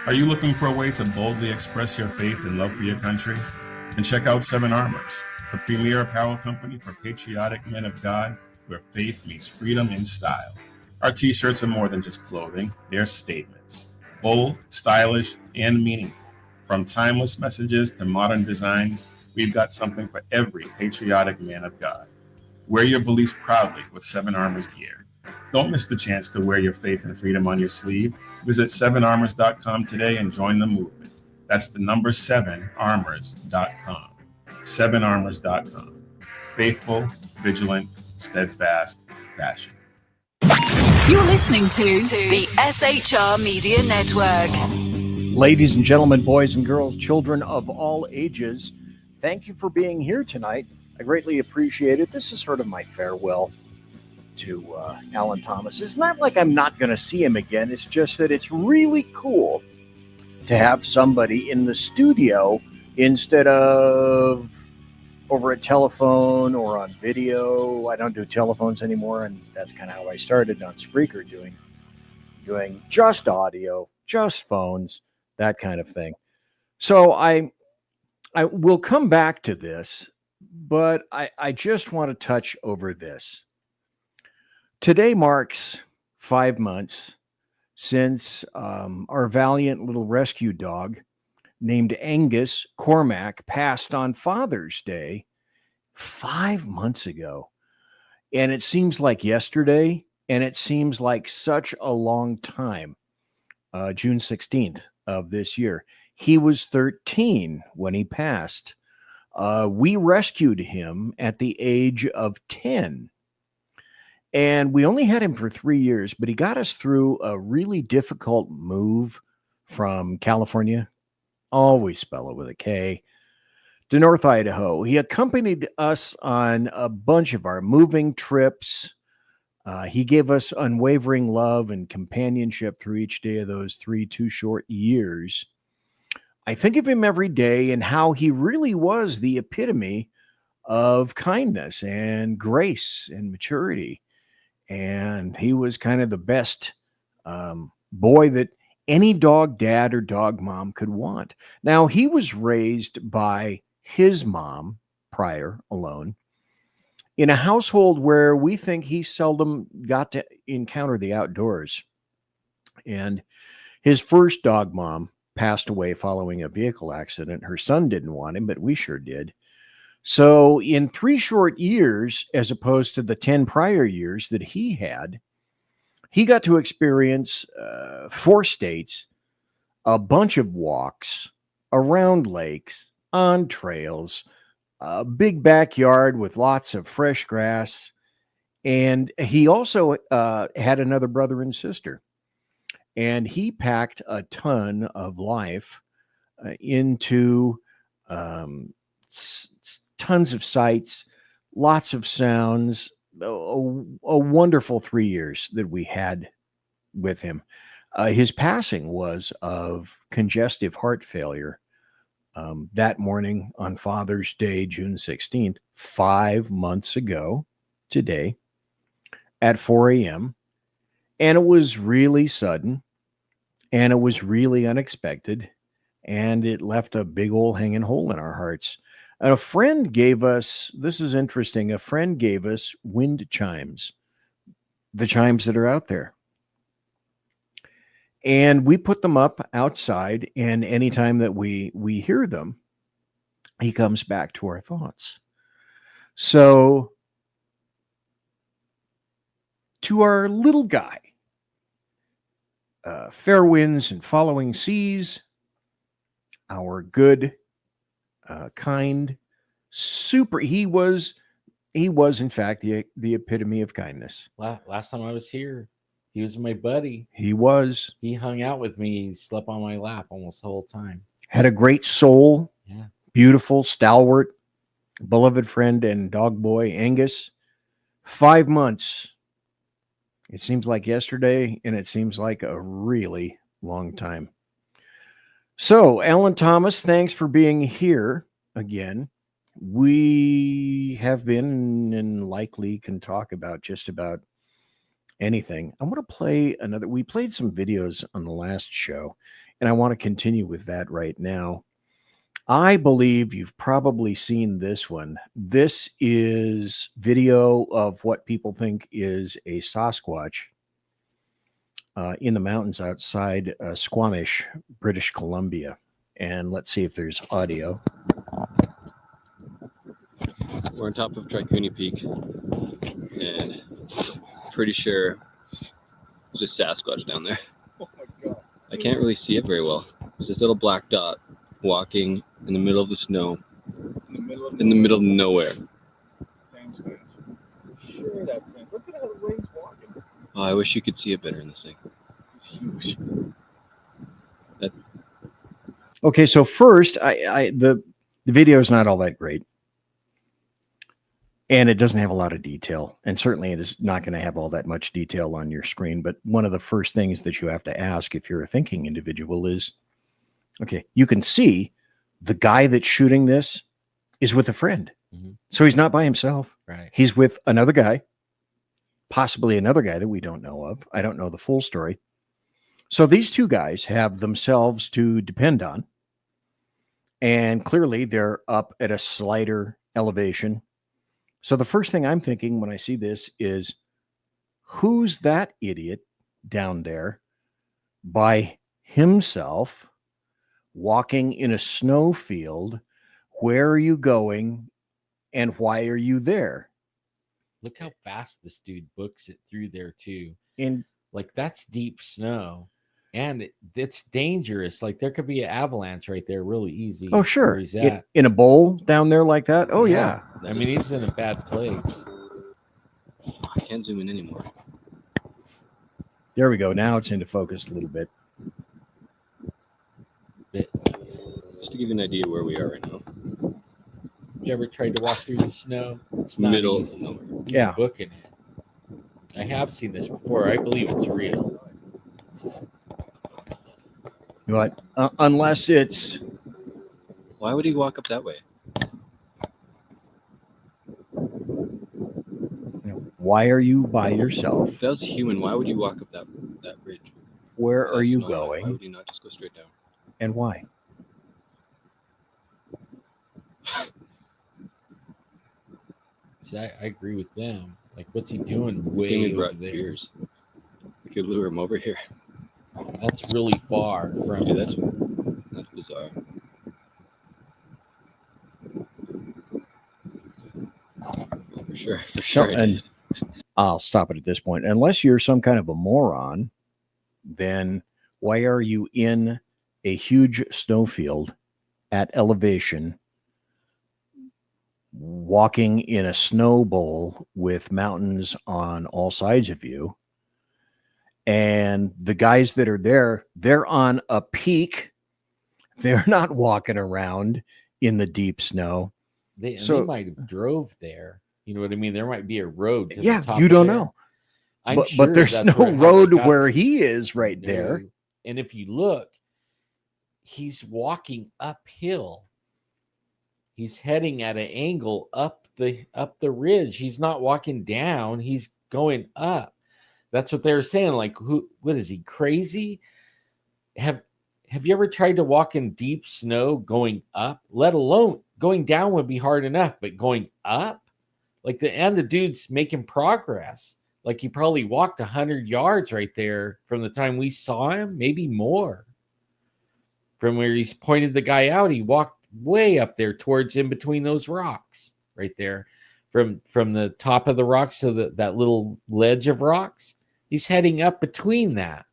Are you looking for a way to boldly express your faith and love for your country? Then check out Seven Armors, the premier apparel company for patriotic men of God, where faith meets freedom in style. Our t-shirts are more than just clothing, they're statements. Bold, stylish, and meaningful. From timeless messages to modern designs, we've got something for every patriotic man of God. Wear your beliefs proudly with Seven Armors gear. Don't miss the chance to wear your faith and freedom on your sleeve. Visit 7armors.com today and join the movement. That's the number 7armors.com. 7armors.com. Faithful, vigilant, steadfast, passion. You're listening to the SHR Media Network. Ladies and gentlemen, boys and girls, children of all ages, thank you for being here tonight. I greatly appreciate it. This is sort of my farewell to Alan Thomas. It's not like I'm not going to see him again. It's just that it's really cool to have somebody in the studio instead of over a telephone or on video. I don't do telephones anymore, and that's kind of how I started on Spreaker, doing just audio, just phones, that kind of thing. So I will come back to this, but I just want to touch over this. Today marks 5 months since our valiant little rescue dog named Angus Cormac passed on Father's Day 5 months ago. And it seems like yesterday, and it seems like such a long time. June 16th of this year. He was 13 when he passed. We rescued him at the age of 10. And we only had him for 3 years, but he got us through a really difficult move from California, always spell it with a K, to North Idaho. He accompanied us on a bunch of our moving trips. He gave us unwavering love and companionship through each day of those 3 too short years. I think of him every day and how he really was the epitome of kindness and grace and maturity. And he was kind of the best boy that any dog dad or dog mom could want. Now, he was raised by his mom prior alone in a household where we think he seldom got to encounter the outdoors. And his first dog mom passed away following a vehicle accident. Her son didn't want him, but we sure did. So in 3 short years, as opposed to the 10 prior years that he had, he got to experience 4 states, a bunch of walks around lakes, on trails, a big backyard with lots of fresh grass. And he also had another brother and sister. And he packed a ton of life into tons of sights, lots of sounds, a wonderful 3 years that we had with him. His passing was of congestive heart failure that morning on Father's Day, June 16th, 5 months ago today at 4 a.m. And it was really sudden, and it was really unexpected, and it left a big old hanging hole in our hearts. And a friend gave us, this is interesting, a friend gave us wind chimes, the chimes that are out there. And we put them up outside, and anytime that we hear them, he comes back to our thoughts. So to our little guy, fair winds and following seas, our good, kind, super, he was in fact the epitome of kindness. Last time I was here, he was my buddy. He was. He hung out with me. He slept on my lap almost the whole time. Had a great soul. Yeah. Beautiful, stalwart, beloved friend and dog boy, Angus. 5 months. It seems like yesterday, and it seems like a really long time. So, Alan Thomas, thanks for being here again. We have been and likely can talk about just about anything. I want to play another. We played some videos on the last show, and I want to continue with that right now. I believe you've probably seen this one. This is video of what people think is a Sasquatch in the mountains outside Squamish, British Columbia. And let's see if there's audio. We're on top of Tricuni Peak, and pretty sure there's a Sasquatch down there. Oh my God. I can't really see it very well. There's this little black dot walking in the middle of the snow, in the middle of nowhere. Same space. Sure, that's it. Look at how the way he's walking. Oh, I wish you could see it better in this thing. It's huge. Okay, so first, the video is not all that great. And it doesn't have a lot of detail. And certainly it is not going to have all that much detail on your screen. But one of the first things that you have to ask if you're a thinking individual is, okay, you can see the guy that's shooting this is with a friend. Mm-hmm. So he's not by himself. Right. He's with another guy, possibly another guy that we don't know of. I don't know the full story. So these two guys have themselves to depend on. And clearly they're up at a slighter elevation. So the first thing I'm thinking when I see this is, who's that idiot down there by himself walking in a snow field? Where are you going and why are you there? Look how fast this dude books it through there too. And like, that's deep snow. And it's dangerous. Like, there could be an avalanche right there really easy. oh, sure. Where he's at. In a bowl down there like that? Oh, yeah. I mean, he's in a bad place. I can't zoom in anymore. There we go. Now it's into focus a little bit. Just to give you an idea where we are right now. You ever tried to walk through the snow? It's not Middle easy. of nowhere. He's Yeah. booking it. I have seen this before. I believe it's real. But unless it's, Why would he walk up that way? why are you by yourself? If that was a human, why would you walk up that bridge? Where are That's you not- Why going would you not just go straight down? and why? See, I agree with them. Like, what's he doing way Thing we over brought there? beers. We could lure him over here. That's really far from. Yeah, that's bizarre. For sure. For sure. And I'll stop it at this point. Unless you're some kind of a moron, then why are you in a huge snowfield at elevation, walking in a snow bowl with mountains on all sides of you? And the guys that are there, they're on a peak. They're not walking around in the deep snow. They So- might have drove there. You know what I mean? There might be a road. To the Yeah, top you don't there. know. I'm But, sure but there's that's no how they road got where there. he is right there. No. And if you look, he's walking uphill. He's heading at an angle up the ridge. He's not walking down. He's going up. That's what they're saying. Like, what is he, crazy? Have you ever tried to walk in deep snow going up? Let alone going down would be hard enough, but going up? Like, the dude's making progress. like he probably walked 100 yards right there from the time we saw him, maybe more. From where he's pointed the guy out, he walked way up there towards in between those rocks right there. From the top of the rocks to that little ledge of rocks, he's heading up between that.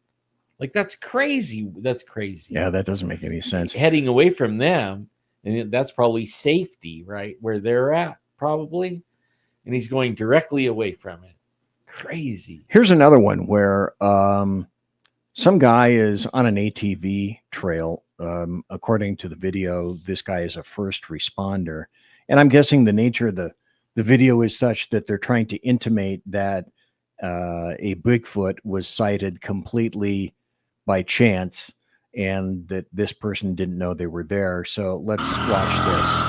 Like, that's crazy. That's crazy. Yeah, that doesn't make any sense. Heading away from them, and that's probably safety, right? Where they're at, probably. And he's going directly away from it. Crazy. Here's another one where some guy is on an ATV trail. According to the video, this guy is a first responder. And I'm guessing the nature of the video is such that they're trying to intimate that a Bigfoot was sighted completely by chance and that this person didn't know they were there. So let's watch this.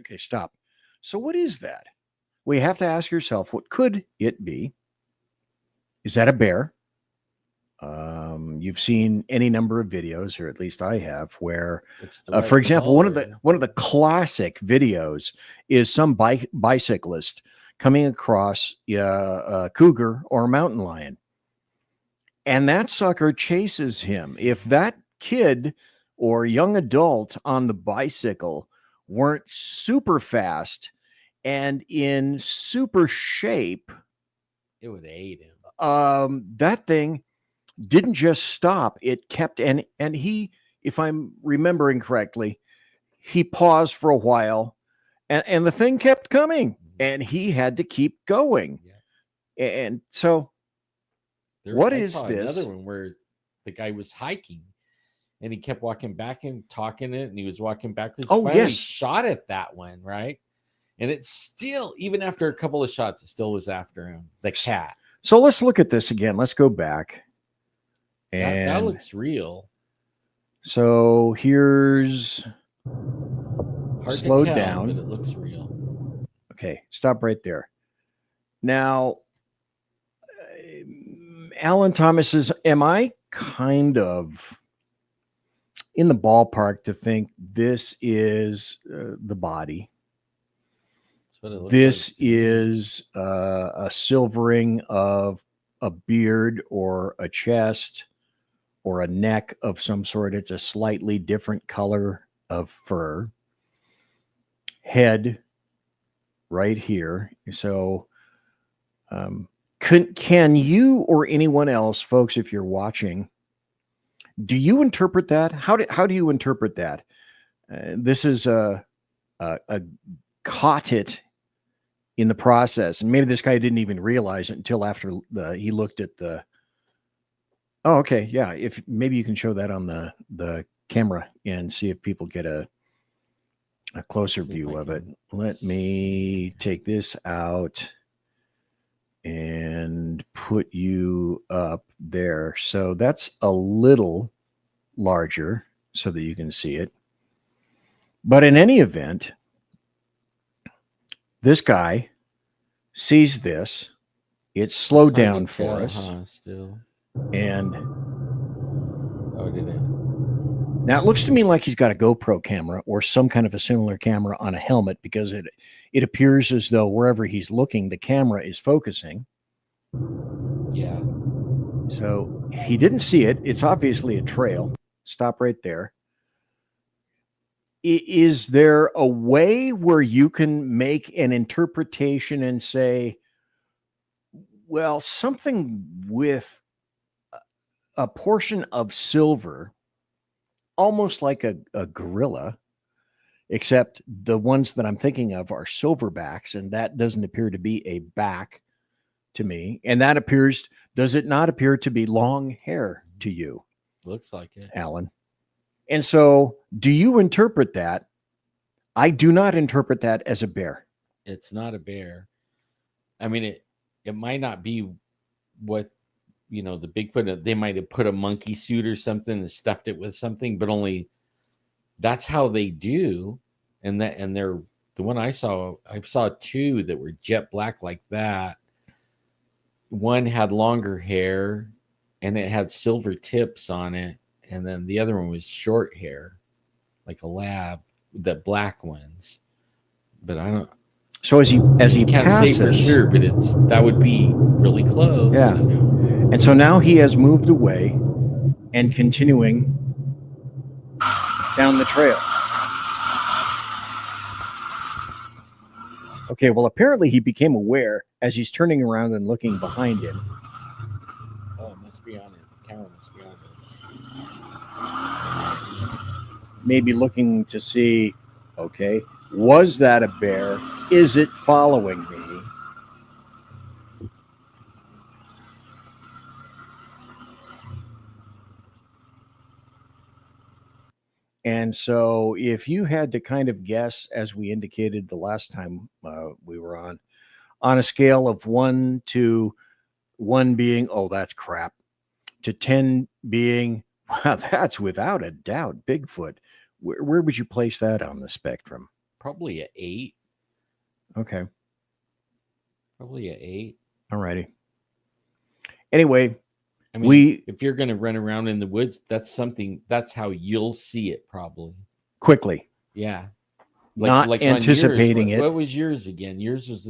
Okay, stop. So what is that? We have to ask yourself, what could it be? Is that a bear? You've seen any number of videos, or at least I have, where, for example, one of the classic videos is some bicyclist coming across a cougar or a mountain lion, and that sucker chases him. If that kid or young adult on the bicycle weren't super fast and in super shape, it would aid him. That thing didn't just stop. It kept, and he, if I'm remembering correctly, he paused for a while and the thing kept coming and he had to keep going. Yeah. And so what is this? Another one where the guy was hiking and he kept walking back and talking it, and he was walking backwards. Oh, finally yes. Shot at that one, right? And it's still, even after a couple of shots, it still was after him, the cat. So let's look at this again. Let's go back. And that looks real. So here's slow down. But it looks real. Okay, stop right there. Now, Alan Thomas says, am I kind of in the ballpark to think this is the body? This like. is a silvering of a beard or a chest or a neck of some sort. It's a slightly different color of fur. Head right here. So can you or anyone else, folks, if you're watching, do you interpret that? How do you interpret that? This is a caught it in the process, and maybe this guy didn't even realize it until after he looked at the. Oh, okay, yeah. If maybe you can show that on the camera and see if people get a closer view of it. Let me take this out and put you up there. So that's a little larger so that you can see it. But in any event, this guy sees this. It's slowed down for us. Still. And oh, did it? Now it looks to me like he's got a GoPro camera or some kind of a similar camera on a helmet, because it appears as though wherever he's looking, the camera is focusing. Yeah. So he didn't see it. It's obviously a trail. Stop right there. Is there a way where you can make an interpretation and say, well, something with a portion of silver, almost like a gorilla, except the ones that I'm thinking of are silverbacks, and that doesn't appear to be a back to me. And that appears, does it not appear to be long hair to you? Looks like it, Alan. And so do you interpret that? I do not interpret that as a bear. It's not a bear. I mean, it might not be what, the Bigfoot, they might have put a monkey suit or something and stuffed it with something, but only that's how they do. And they're the one I saw 2 that were jet black like that. One had longer hair and it had silver tips on it, and then the other one was short hair, like a lab, the black ones. But I don't. So as he Can't passes, say for sure, but that would be really close. Yeah. And so now he has moved away and continuing down the trail. Okay, well, apparently he became aware as he's turning around and looking behind him. Oh, it must be on it. The camera must be on this. Maybe looking to see, okay, was that a bear? Is it following me? And so if you had to kind of guess, as we indicated the last time we were on a scale of 1 to 1 being, oh, that's crap, to 10 being, wow, that's without a doubt Bigfoot, where would you place that on the spectrum? Probably an 8. Okay. Probably an 8. All righty. Anyway, I mean, if you're going to run around in the woods, that's how you'll see it probably. Quickly. Yeah. Not anticipating it. What was yours again? Yours was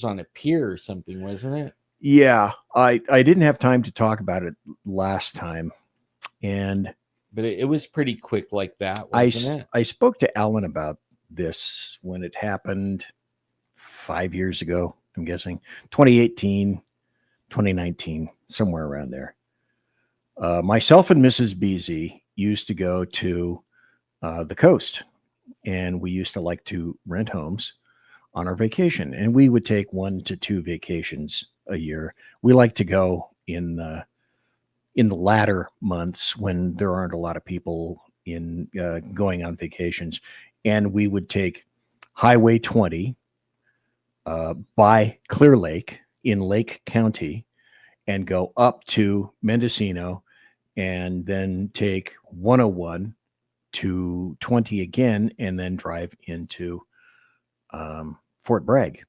on a pier or something, wasn't it? Yeah. I didn't have time to talk about it last time. But it was pretty quick like that, wasn't it? I spoke to Alan about this when it happened 5 years ago, I'm guessing. 2018. 2019, somewhere around there. Myself and Mrs. BZ used to go to the coast, and we used to like to rent homes on our vacation, and we would take 1 to 2 vacations a year. We like to go in the latter months when there aren't a lot of people going on vacations, and we would take Highway 20 by Clear Lake in Lake County and go up to Mendocino, and then take 101 to 20 again, and then drive into Fort Bragg.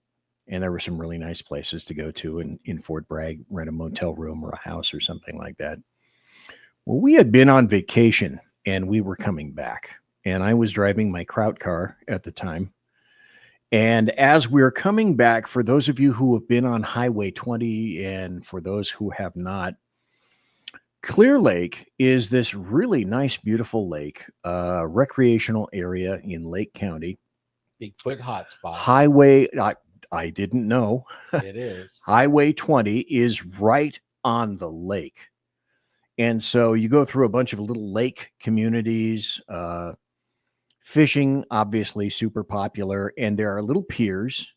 And there were some really nice places to go to in Fort Bragg, rent a motel room or a house or something like that. Well, we had been on vacation and we were coming back, and I was driving my Kraut car at the time. And as we're coming back, for those of you who have been on Highway 20 and for those who have not, Clear Lake is this really nice, beautiful lake, recreational area in Lake County. Bigfoot hotspot. Highway, I didn't know. It is. Highway 20 is right on the lake. And so you go through a bunch of little lake communities, fishing, obviously super popular, and there are little piers,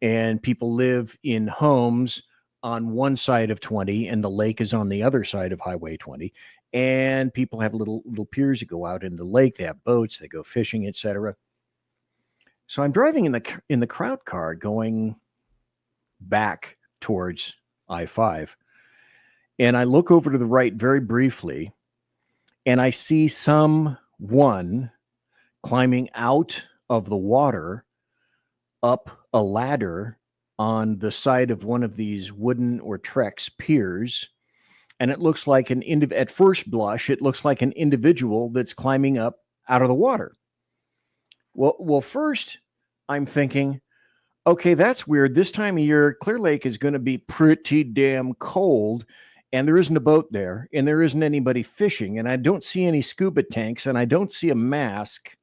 and people live in homes on one side of 20, and the lake is on the other side of Highway 20. And people have little piers that go out in the lake. They have boats, they go fishing, etc. So I'm driving in the Kraut car going back towards I-5, and I look over to the right very briefly, and I see someone climbing out of the water up a ladder on the side of one of these wooden or Trex piers. And it looks like at first blush, it looks like an individual that's climbing up out of the water. Well, first I'm thinking, okay, that's weird. This time of year, Clear Lake is going to be pretty damn cold, and there isn't a boat there, and there isn't anybody fishing, and I don't see any scuba tanks, and I don't see a mask.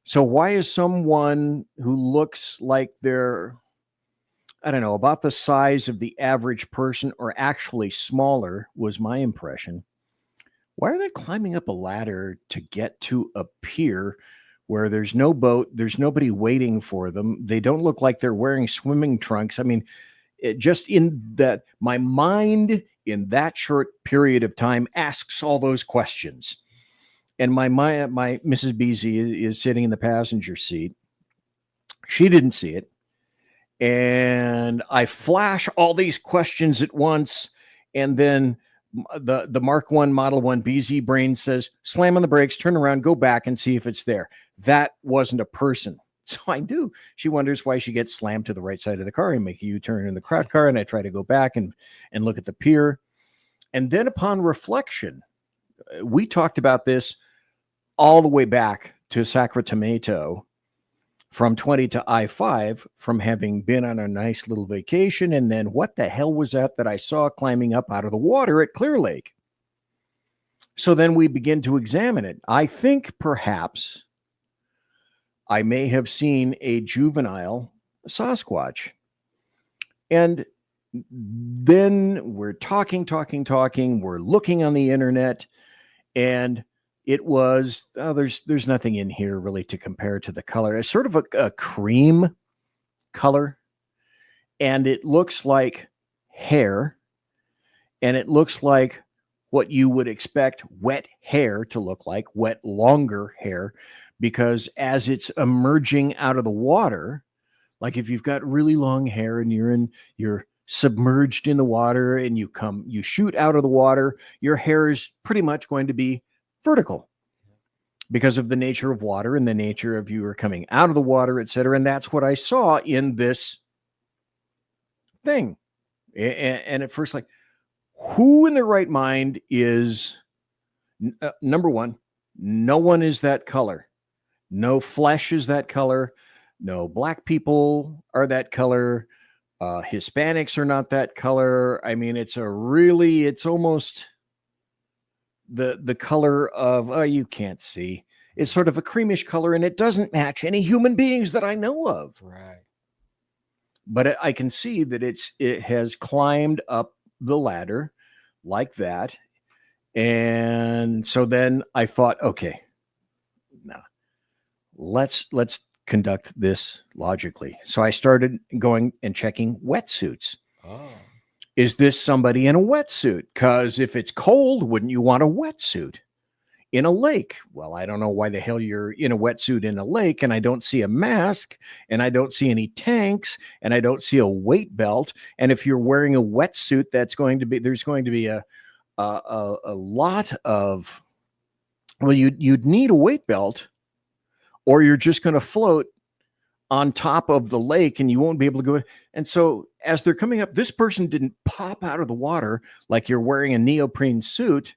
So why is someone who looks like they're, I don't know, about the size of the average person, or actually smaller, was my impression. Why are they climbing up a ladder to get to a pier where there's no boat, there's nobody waiting for them? They don't look like they're wearing swimming trunks. I mean, just in that, my mind in that short period of time asks all those questions. And my Mrs. BZ is sitting in the passenger seat. She didn't see it. And I flash all these questions at once, and then the Mark 1 Model 1 BZ brain says, slam on the brakes, turn around, go back and see if it's there. That wasn't a person. So I do. She wonders why she gets slammed to the right side of the car and make a U-turn in the crowd car. And I try to go back and look at the pier. And then upon reflection, we talked about this all the way back to Sacramento from 20 to I-5 from having been on a nice little vacation. And then what the hell was that I saw climbing up out of the water at Clear Lake? So then we begin to examine it. I think perhaps I may have seen a juvenile Sasquatch. And then we're talking. We're looking on the internet, and it was, there's nothing in here really to compare to the color. It's sort of a cream color, and it looks like hair, and it looks like what you would expect wet hair to look like, wet, longer hair, because as it's emerging out of the water, like if you've got really long hair and you're submerged in the water and you shoot out of the water, your hair is pretty much going to be vertical because of the nature of water and the nature of you are coming out of the water, etc. And that's what I saw in this thing. And at first, like, who in their right mind is number one? No one is that color. No flesh is that color. No black people are that color. Hispanics are not that color. I mean, it's almost the color of, you can't see. It's sort of a creamish color, and it doesn't match any human beings that I know of. Right. But I can see that it has climbed up the ladder like that. And so then I thought, okay, now let's conduct this logically. So I started going and checking wetsuits. Oh. Is this somebody in a wetsuit? Because if it's cold, wouldn't you want a wetsuit? In a lake? Well, I don't know why the hell you're in a wetsuit in a lake, and I don't see a mask, and I don't see any tanks, and I don't see a weight belt. And if you're wearing a wetsuit, there's going to be a lot of, well, you'd need a weight belt, or you're just going to float on top of the lake and you won't be able to go. And so as they're coming up, this person didn't pop out of the water like you're wearing a neoprene suit.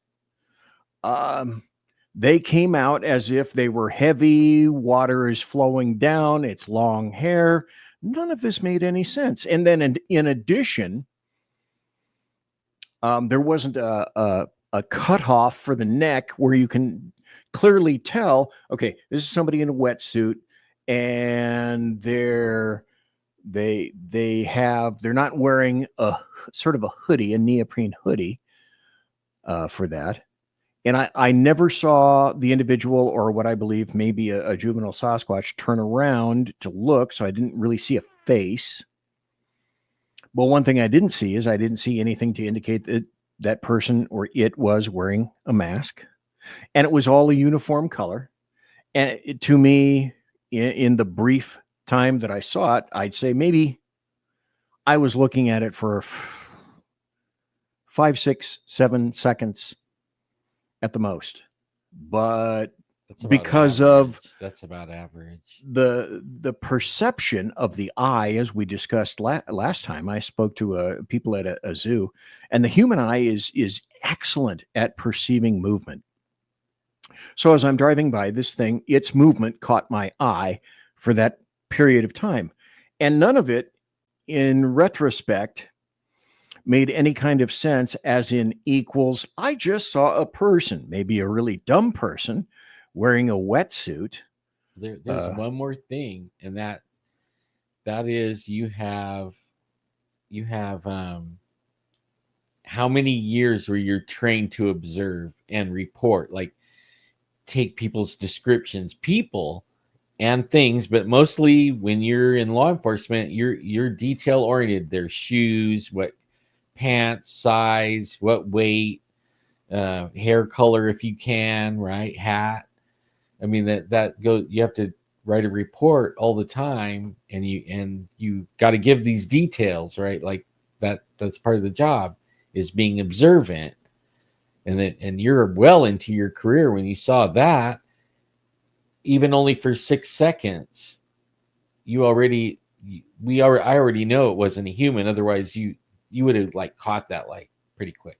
They came out as if they were heavy. Water is flowing down. It's long hair. None of this made any sense. And then in addition, there wasn't a cutoff for the neck where you can clearly tell, okay, this is somebody in a wetsuit, and they're not wearing a sort of a hoodie, a neoprene hoodie for that. And I never saw the individual, or what I believe may be a juvenile Sasquatch, turn around to look, so I didn't really see a face. Well, one thing I didn't see is I didn't see anything to indicate that that person or it was wearing a mask. And it was all a uniform color. And to me, in the brief time that I saw it, I'd say maybe I was looking at it for 5, 6, 7 seconds at the most. But because of that's about average, the perception of the eye, as we discussed last time, I spoke to people at a zoo, and the human eye is excellent at perceiving movement. So as I'm driving by this thing, its movement caught my eye for that period of time. And none of it, in retrospect, made any kind of sense, as in equals, I just saw a person, maybe a really dumb person, wearing a wetsuit. There's one more thing, and that is you have how many years where you're trained to observe and report, like take people's descriptions, people and things, but mostly when you're in law enforcement, you're detail oriented. Their shoes, what pants size, what weight, hair color if you can, right? Hat. I mean, that goes, you have to write a report all the time, and you got to give these details, right? Like that's part of the job, is being observant. And you're well into your career when you saw that, even only for 6 seconds, I already know it wasn't a human. Otherwise you would have like caught that like pretty quick.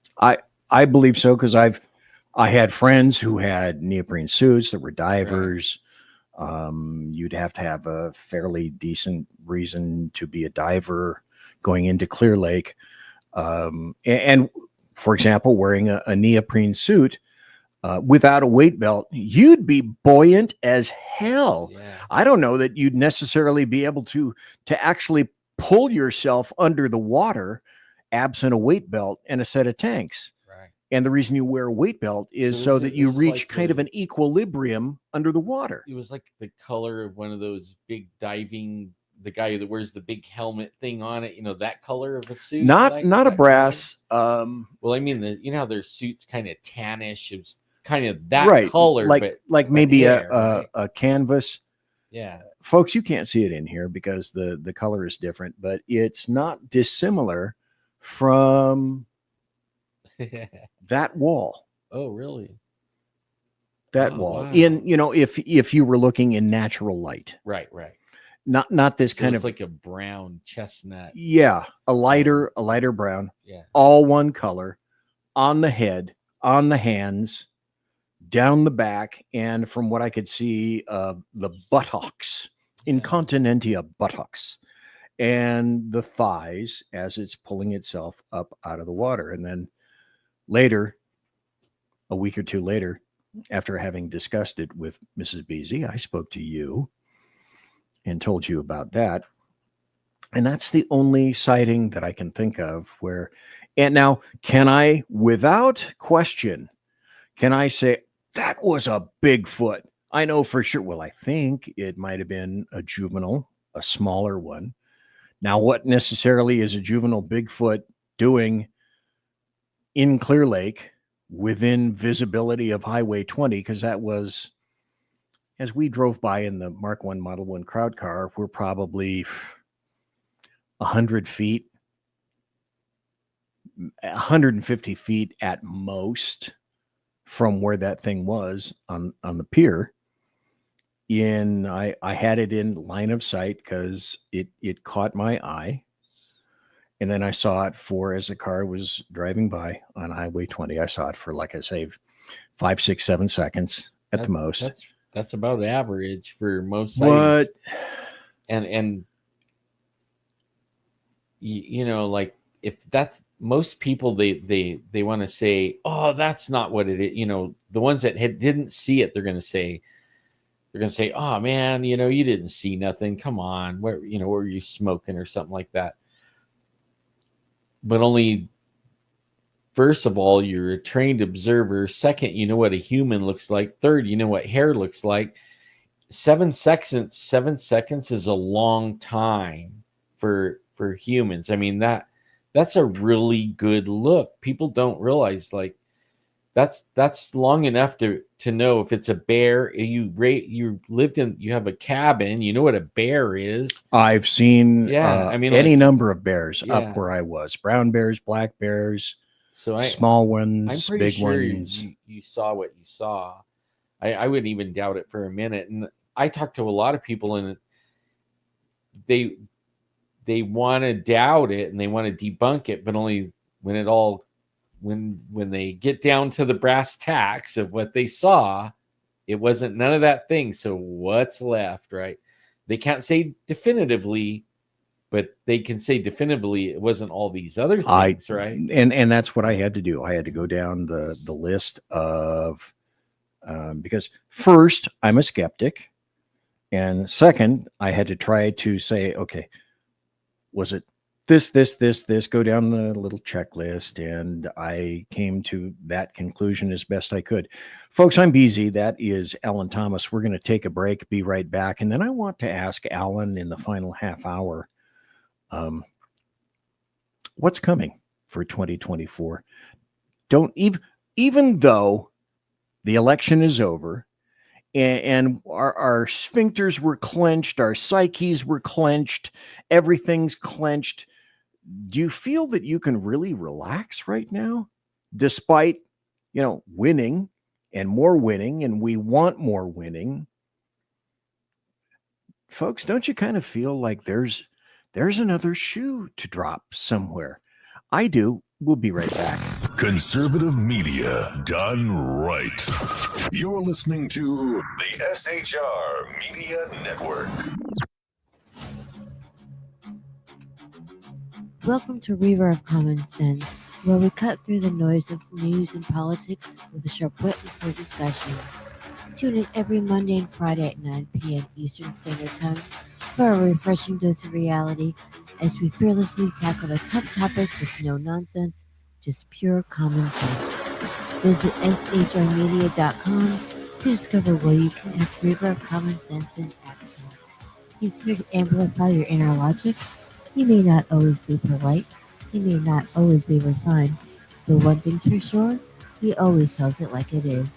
I believe so, because I had friends who had neoprene suits that were divers. Right. You'd have to have a fairly decent reason to be a diver going into Clear Lake. And for example, wearing a neoprene suit without a weight belt, you'd be buoyant as hell. Yeah. I don't know that you'd necessarily be able to actually pull yourself under the water absent a weight belt and a set of tanks. Right. And the reason you wear a weight belt is so that you reach like kind of an equilibrium under the water. It was like the color of one of those big diving, the guy that wears the big helmet thing on it, that color of a suit. Not a brass. Well, I mean, how their suits kind of tannish. It was kind of that color, like maybe a canvas. Yeah, folks, you can't see it in here because the color is different, but it's not dissimilar from that wall. Oh, really? That wall. Wow. If you were looking in natural light. Right. Not this so kind it's of like a brown chestnut. Yeah, a lighter brown. Yeah. All one color, on the head, on the hands, down the back, and from what I could see, the buttocks, incontinentia buttocks, and the thighs as it's pulling itself up out of the water. And then later, a week or two later, after having discussed it with Mrs. Beasy, I spoke to you and told you about that. And that's the only sighting that I can think of where, and now can I, without question, can I say that was a Bigfoot? I know for sure. Well, I think it might have been a juvenile, a smaller one. Now, what necessarily is a juvenile Bigfoot doing in Clear Lake within visibility of Highway 20? Because that was, as we drove by in the Mark 1 Model 1 crowd car, we're probably 100 feet, 150 feet at most from where that thing was on the pier. I had it in line of sight because it caught my eye. And then I saw it as the car was driving by on Highway 20. I saw it for, like I say, 5, 6, 7 seconds at the most. That's about average for most sightings. And like if that's most people, they want to say, oh, that's not what it is. The ones that didn't see it, they're going to say, oh man, you didn't see nothing. Come on. Where were you smoking or something like that? But only, first of all, you're a trained observer. Second, you know what a human looks like. Third, you know what hair looks like. 7 seconds is a long time for humans. I mean, that's a really good look. People don't realize, like, that's long enough to know if it's a bear. You have a cabin, you know what a bear is. I've seen any number of bears up where I was. Brown bears, black bears, small ones, I'm pretty big sure ones. You saw what you saw. I wouldn't even doubt it for a minute. And I talked to a lot of people, and they want to doubt it and they want to debunk it, but only when they get down to the brass tacks of what they saw, it wasn't none of that thing. So what's left, right? They can't say definitively, but they can say definitively it wasn't all these other things, right? And that's what I had to do. I had to go down the list of because first, I'm a skeptic, and second, I had to try to say, okay, was it this, go down the little checklist, and I came to that conclusion as best I could. Folks, I'm busy. That is Alan Thomas. We're going to take a break, be right back, and then I want to ask Alan in the final half hour, what's coming for 2024? Don't even though the election is over and our sphincters were clenched, our psyches were clenched, everything's clenched. Do you feel that you can really relax right now, despite, winning and more winning, and we want more winning? Folks, don't you kind of feel like there's another shoe to drop somewhere? I do. We'll be right back. Conservative media done right. You're listening to the SHR Media Network. Welcome to River of Common Sense, where we cut through the noise of news and politics with a sharp wit and clear discussion. Tune in every Monday and Friday at 9 p.m. Eastern Standard Time for a refreshing dose of reality as we fearlessly tackle the tough topics with no nonsense, just pure common sense. Visit shrmedia.com to discover where you can catch River of Common Sense in action. He's here to amplify your inner logic. He may not always be polite, he may not always be refined, but one thing's for sure, he always tells it like it is.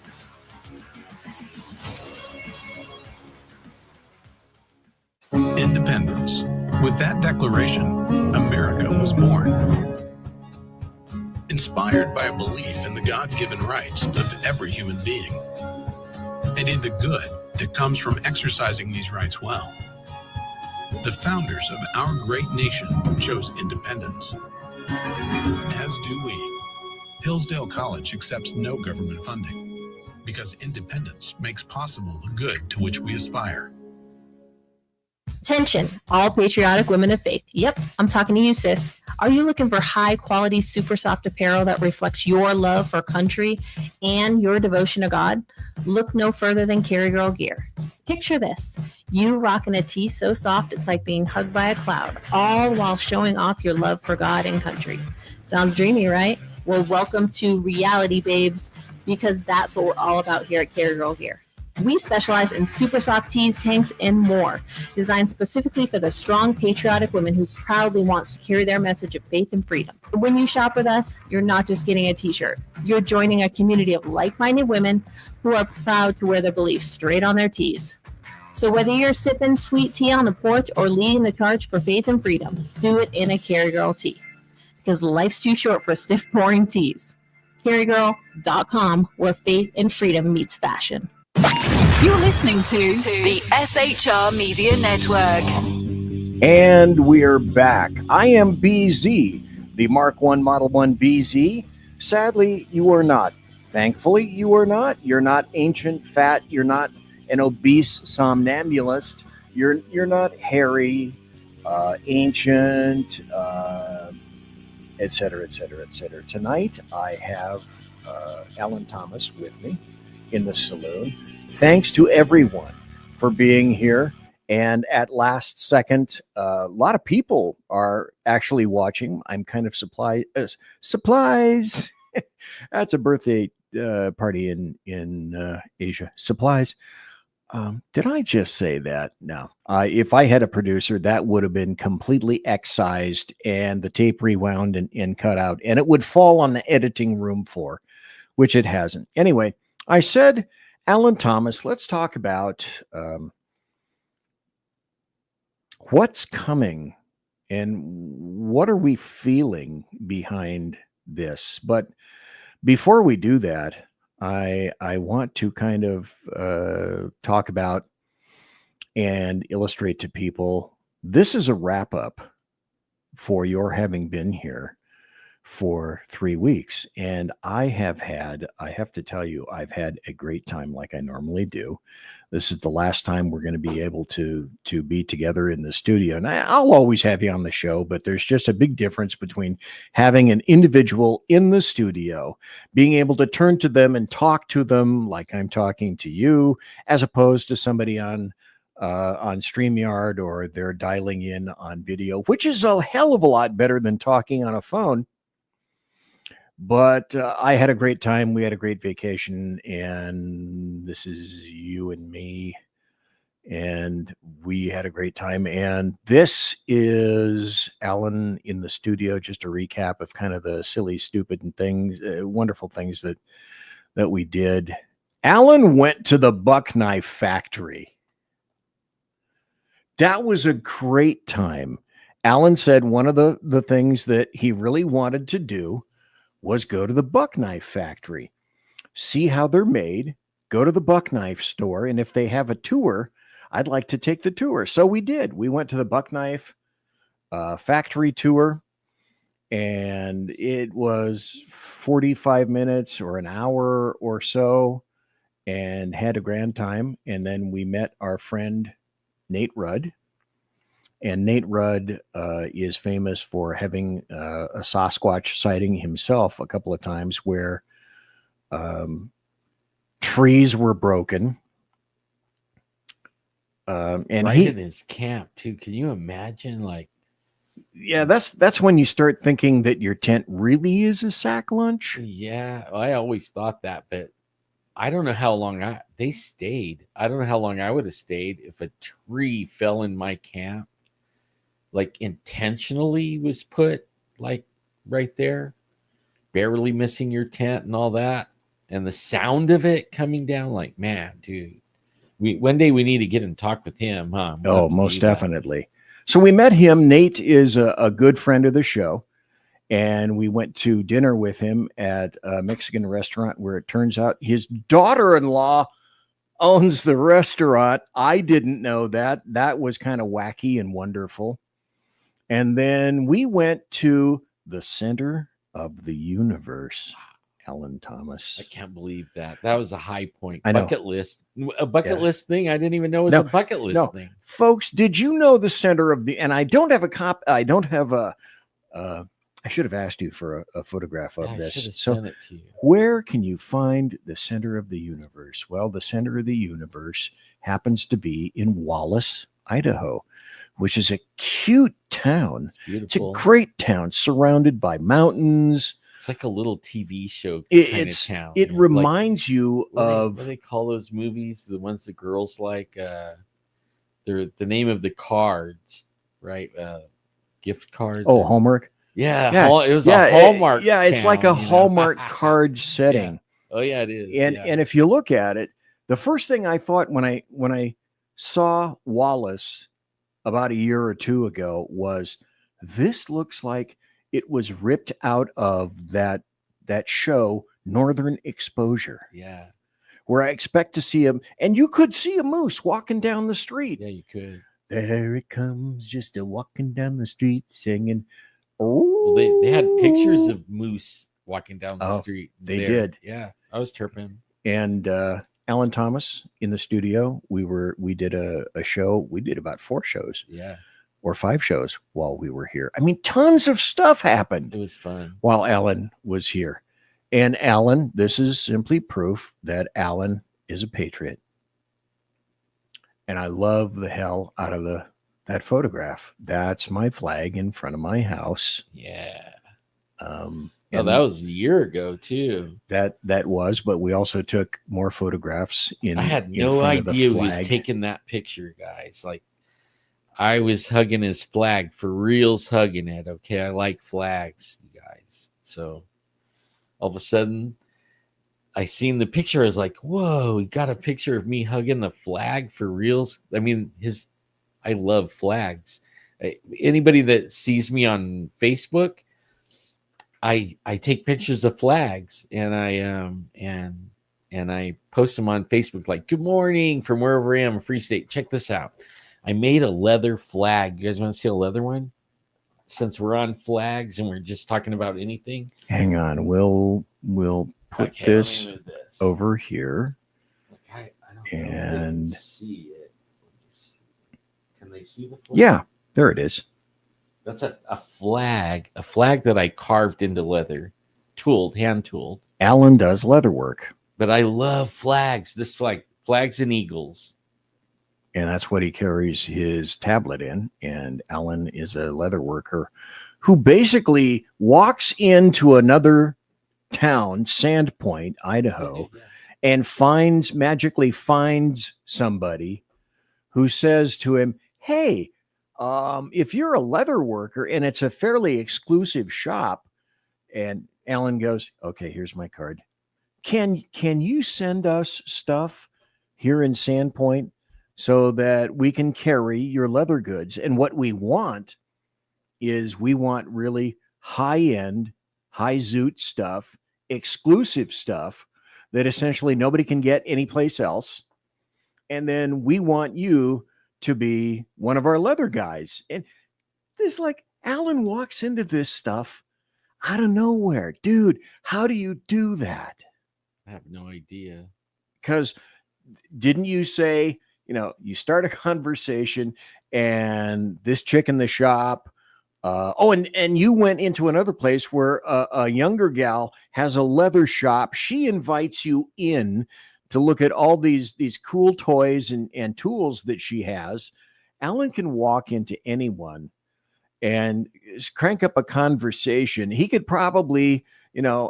Independence. With that declaration, America was born. Inspired by a belief in the God-given rights of every human being, and in the good that comes from exercising these rights well. The founders of our great nation chose independence. As do we. Hillsdale College accepts no government funding because independence makes possible the good to which we aspire. Attention, all patriotic women of faith. Yep, I'm talking to you, sis. Are you looking for high-quality, super soft apparel that reflects your love for country and your devotion to God? Look no further than Carry Girl Gear. Picture this. You rocking a tee so soft it's like being hugged by a cloud, all while showing off your love for God and country. Sounds dreamy, right? Well, welcome to reality, babes, because that's what we're all about here at Carry Girl Gear. We specialize in super soft tees, tanks, and more, designed specifically for the strong, patriotic woman who proudly wants to carry their message of faith and freedom. When you shop with us, you're not just getting a t-shirt. You're joining a community of like-minded women who are proud to wear their beliefs straight on their tees. So whether you're sipping sweet tea on the porch or leading the charge for faith and freedom, do it in a Carry Girl tee. Because life's too short for stiff, boring tees. CarryGirl.com, where faith and freedom meets fashion. You're listening to the SHR Media Network. And we're back. I am BZ, the Mark 1 Model 1 BZ. Sadly, you are not. Thankfully, you are not. You're not ancient, fat. You're not an obese somnambulist. You're not hairy, ancient, et cetera, et cetera, et cetera. Tonight, I have Alan Thomas with me in the saloon. Thanks to everyone for being here. And at last second, a lot of people are actually watching. I'm kind of supplies. That's a birthday party in Asia. Supplies. Did I just say that? No. If I had a producer, that would have been completely excised and the tape rewound and cut out, and it would fall on the editing room floor, which it hasn't. Anyway, I said, Alan Thomas, let's talk about what's coming and what are we feeling behind this. But before we do that, I want to kind of talk about and illustrate to people, this is a wrap up for your having been here for 3 weeks. And I have to tell you, I've had a great time like I normally do. This is the last time we're going to be able to be together in the studio. And I'll always have you on the show, but there's just a big difference between having an individual in the studio, being able to turn to them and talk to them like I'm talking to you, as opposed to somebody on StreamYard, or they're dialing in on video, which is a hell of a lot better than talking on a phone. But I had a great time. We had a great vacation, and this is you and me, and we had a great time. And this is Alan in the studio, just a recap of kind of the silly, stupid and things, wonderful things that we did Alan went to the buck knife factory. That was a great time. Alan said one of the things that he really wanted to do was go to the buck knife factory, see how they're made, go to the buck knife store, and if they have a tour, I'd like to take the tour. So we did. We went to the buck knife factory tour, and it was 45 minutes or an hour or so, and had a grand time. And then we met our friend Nate Rudd. And Nate Rudd is famous for having a Sasquatch sighting himself a couple of times where trees were broken. And right he, in his camp too. Can you imagine? Like, yeah, that's when you start thinking that your tent really is a sack lunch. yeah, I always thought that, but I don't know how long they stayed. I don't know how long I would have stayed if a tree fell in my camp, like intentionally was put like right there, barely missing your tent and all that, and the sound of it coming down. Like, man, dude, one day we need to get and talk with him, huh? Oh, most definitely. So we met him. Nate is a good friend of the show. And we went to dinner with him at a Mexican restaurant where it turns out his daughter-in-law owns the restaurant. I didn't know that. That was kind of wacky and wonderful. And then we went to the center of the universe, Alan Thomas. I can't believe that. That was a high point. I know. Bucket list. A bucket list thing I didn't even know was a bucket list thing. Folks, did you know the center of the, and I don't have I should have asked you for a photograph of this. So sent it to you. Where can you find the center of the universe? Well, the center of the universe happens to be in Wallace, Idaho, which is a cute town. It's beautiful. It's a great town surrounded by mountains. It's like a little TV show kind of town. It reminds you of what do they call those movies? The ones the girls like. They're the name of the cards, right? Gift cards. Oh, Hallmark. Yeah, it was a Hallmark. It's like a Hallmark card setting. Yeah. Oh yeah, it is. And if you look at it, the first thing I thought when I saw Wallace about a year or two ago was, this looks like it was ripped out of that show Northern Exposure. Yeah. Where I expect to see him, and you could see a moose walking down the street. Yeah, you could. There it comes, just a walking down the street singing. Well, they had pictures of moose walking down the street. They did. Yeah, I was chirping. And Alan Thomas in the studio. We did a show. We did about 4 shows. Yeah. Or 5 shows while we were here. I mean, tons of stuff happened. It was fun. While Alan was here. And Alan, this is simply proof that Alan is a patriot. And I love the hell out of that photograph. That's my flag in front of my house. Yeah. And that was a year ago too. That was, but we also took more photographs I had no idea he was taking that picture, guys. Like, I was hugging his flag, for reals hugging it. Okay, I like flags, you guys. So all of a sudden, I seen the picture. I was like, whoa, he got a picture of me hugging the flag for reals. I mean, I love flags. Anybody that sees me on Facebook, I take pictures of flags, and I post them on Facebook, like, good morning from wherever I am, a free state. Check this out. I made a leather flag. You guys want to see a leather one? Since we're on flags and we're just talking about anything. Hang on. We'll put this over here. I don't know if they can see it. Can they see the flag? Yeah, there it is. That's a flag that I carved into leather, hand tooled. Alan does leather work. But I love flags. This flags and eagles. And that's what he carries his tablet in. And Alan is a leather worker who basically walks into another town, Sandpoint, Idaho, and magically finds somebody who says to him, hey, if you're a leather worker and it's a fairly exclusive shop, and Alan goes, okay, here's my card. can you send us stuff here in Sandpoint so that we can carry your leather goods? And what we want is we want really high-end, high-zoot stuff, exclusive stuff that essentially nobody can get anyplace else. And then we want you to be one of our leather guys. And this, like, Alan walks into this stuff out of nowhere. Dude, how do you do that? I have no idea. Because didn't you say, you start a conversation and this chick in the shop, and you went into another place where a younger gal has a leather shop. She invites you in to look at all these cool toys and tools that she has. Alan can walk into anyone and crank up a conversation. He could probably,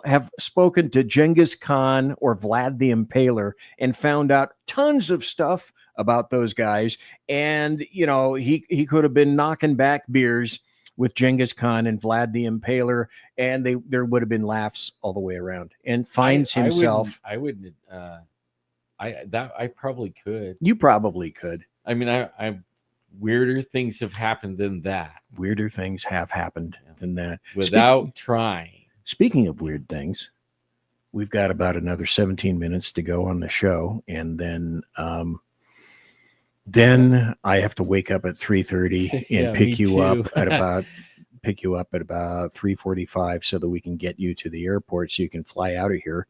have spoken to Genghis Khan or Vlad the Impaler and found out tons of stuff about those guys. And, he could have been knocking back beers with Genghis Khan and Vlad the Impaler, and there would have been laughs all the way around. And finds himself. I wouldn't. I probably could. You probably could. I mean, I weirder things have happened than that. Weirder things have happened than that. Without trying. Speaking of weird things, we've got about another 17 minutes to go on the show, and then I have to wake up at 3:30 and pick you up at about 3:45 so that we can get you to the airport so you can fly out of here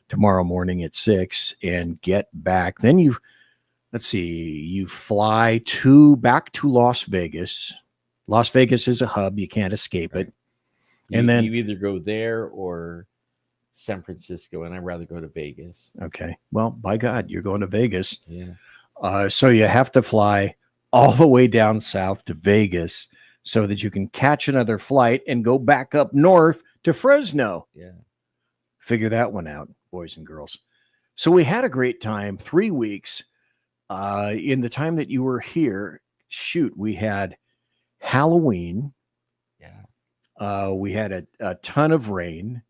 tomorrow morning at 6 and get back. Then you fly back to Las Vegas. Las Vegas is a hub. You can't escape it. And then you either go there or San Francisco, and I'd rather go to Vegas. Okay. Well, by God, you're going to Vegas. Yeah. So you have to fly all the way down south to Vegas so that you can catch another flight and go back up north to Fresno. Yeah. Figure that one out, boys and girls. So we had a great time, 3 weeks. In the time that you were here, we had Halloween. Yeah. We had a ton of rain.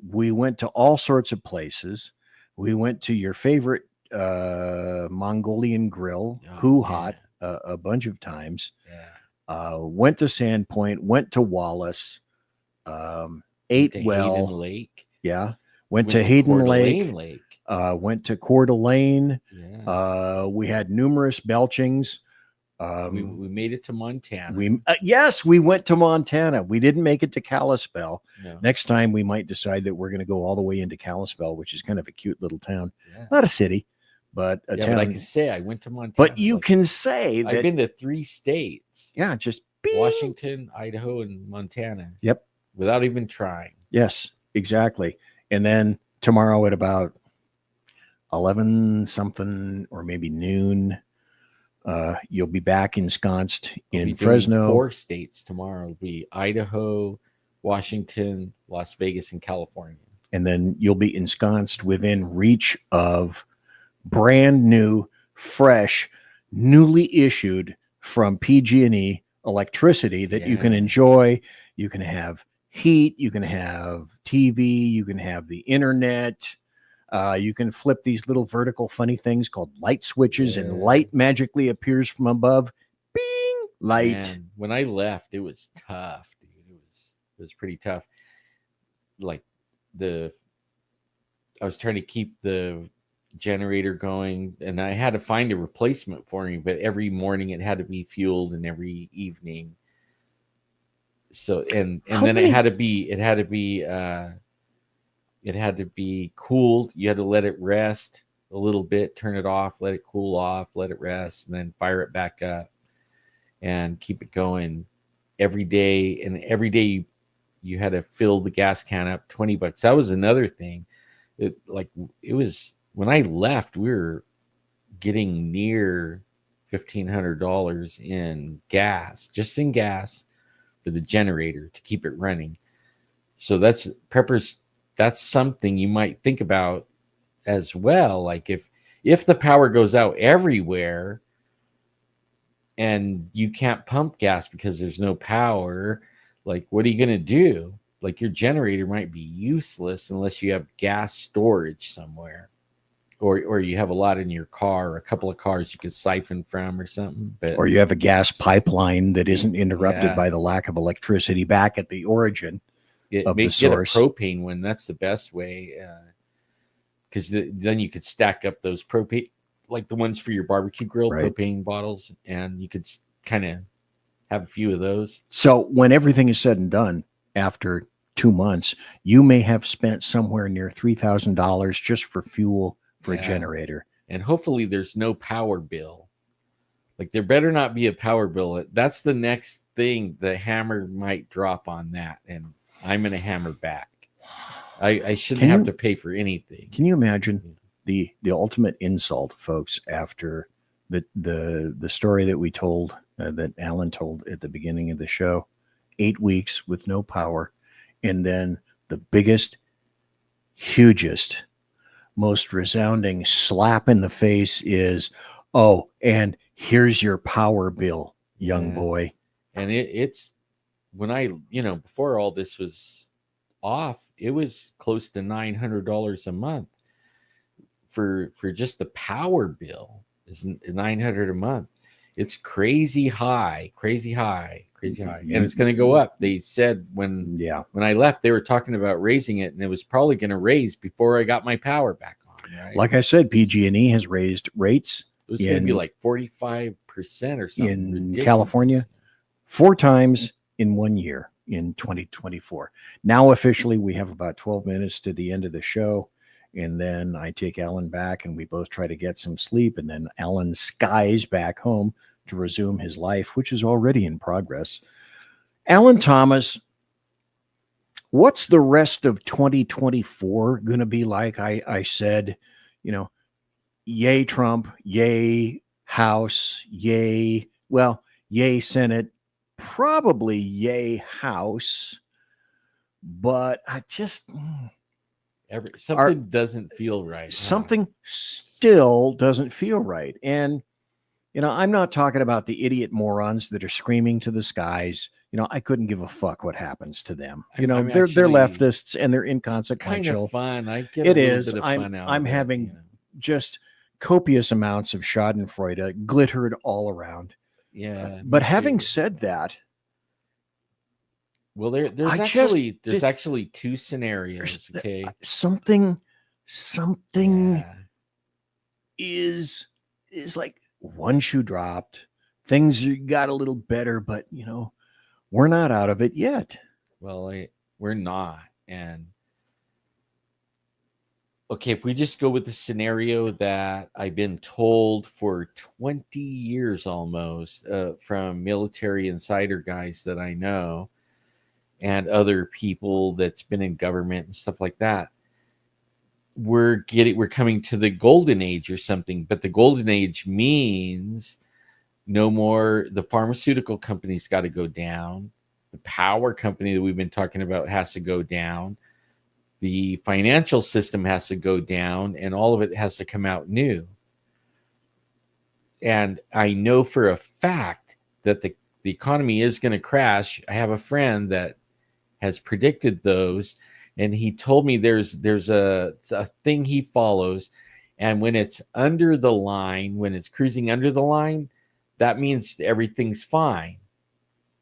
We went to all sorts of places. We went to your favorite Mongolian grill, Hoo Hot, a bunch of times. Yeah. Went to Sandpoint, went to Wallace, ate well. Hayden Lake. Yeah. Went to Hayden Lake. Lake. Went to Coeur d'Alene. Yeah. We had numerous belchings. We made it to Montana. We went to Montana. We didn't make it to Kalispell. No. Next time we might decide that we're going to go all the way into Kalispell, which is kind of a cute little town. Yeah. Not a city, but a town. But I can say I went to Montana. But you can say that I've been to 3 states. Yeah, just bing. Washington, Idaho, and Montana. Yep. Without even trying. Yes, exactly. And then tomorrow at about 11 something or maybe noon, you'll be back ensconced in Fresno. 4 states tomorrow. It'll be Idaho, Washington, Las Vegas, and California. And then you'll be ensconced within reach of brand new, fresh, newly issued from PG&E electricity that you can enjoy. You can have heat, you can have TV, you can have the internet. You can flip these little vertical funny things called light switches, and light magically appears from above. Bing! Light. Man, when I left, it was tough, dude. It was pretty tough. Like I was trying to keep the generator going, and I had to find a replacement for me, but every morning it had to be fueled and every evening. So and then it had to be cooled. You had to let it rest a little bit, turn it off, let it cool off, let it rest, and then fire it back up and keep it going every day. And every day you had to fill the gas can up, $20. That was another thing. It was when I left, we were getting near $1,500 in gas, just in gas for the generator to keep it running. So that's something you might think about as well. Like if the power goes out everywhere and you can't pump gas because there's no power, like what are you going to do? like your generator might be useless unless you have gas storage somewhere, or you have a lot in your car, or a couple of cars you could siphon from or something. But or you have a gas pipeline that isn't interrupted Yeah. by the lack of electricity back at the origin of the get a source. propane one. That's the best way, because then you could stack up those propane, like the ones for your barbecue grill, Right. propane bottles, and you could kind of have a few of those. So when everything is said and done, after 2 months, you may have spent somewhere near $3,000 just for fuel for a Yeah. generator. And hopefully there's no power bill. Like there better not be a power bill. That's the next thing. The hammer might drop on that, and I'm going to hammer back. I shouldn't Can have you- to pay for anything. Can you imagine the ultimate insult, folks, after the story that we told, that Alan told at the beginning of the show? 8 weeks with no power, and then the biggest, hugest, most resounding slap in the face is, oh, and here's your power bill, young Yeah. boy. And it's when I, before all this was off, it was close to $900 a month for just the power bill. Is $900 a month. It's crazy high, and it's going to go up. They said when I left, they were talking about raising it, and it was probably going to raise before I got my power back on. Right? Like I said, PG&E has raised rates. It was going to be like 45% or something in ridiculous. California 4 times in 1 year in 2024. Now officially we have about 12 minutes to the end of the show, and then I take Alan back and we both try to get some sleep, and then Alan skies back home to resume his life, which is already in progress. Alan Thomas, what's the rest of 2024 going to be like? I said, yay Trump, yay House, yay Senate, probably yay House, but I just something doesn't feel right. Something still doesn't feel right. And I'm not talking about the idiot morons that are screaming to the skies. I couldn't give a fuck what happens to them. They're leftists and they're inconsequential. Kind of fun. I get it a little is. bit of fun out I'm of it, having just copious amounts of Schadenfreude glittered all around. Yeah. But having said that, well, there's actually 2 scenarios. Okay. Something is like one shoe dropped. Things got a little better, but we're not out of it yet. Well, we're not. And okay, if we just go with the scenario that I've been told for 20 years almost from military insider guys that I know and other people that's been in government and stuff like that, we're coming to the golden age or something. But the golden age means no more. The pharmaceutical companies got to go down. The power company that we've been talking about has to go down. The financial system has to go down, and all of it has to come out new. And I know for a fact that the economy is going to crash. I have a friend that has predicted those, and he told me there's a thing he follows, and when it's under the line, when it's cruising under the line, that means everything's fine.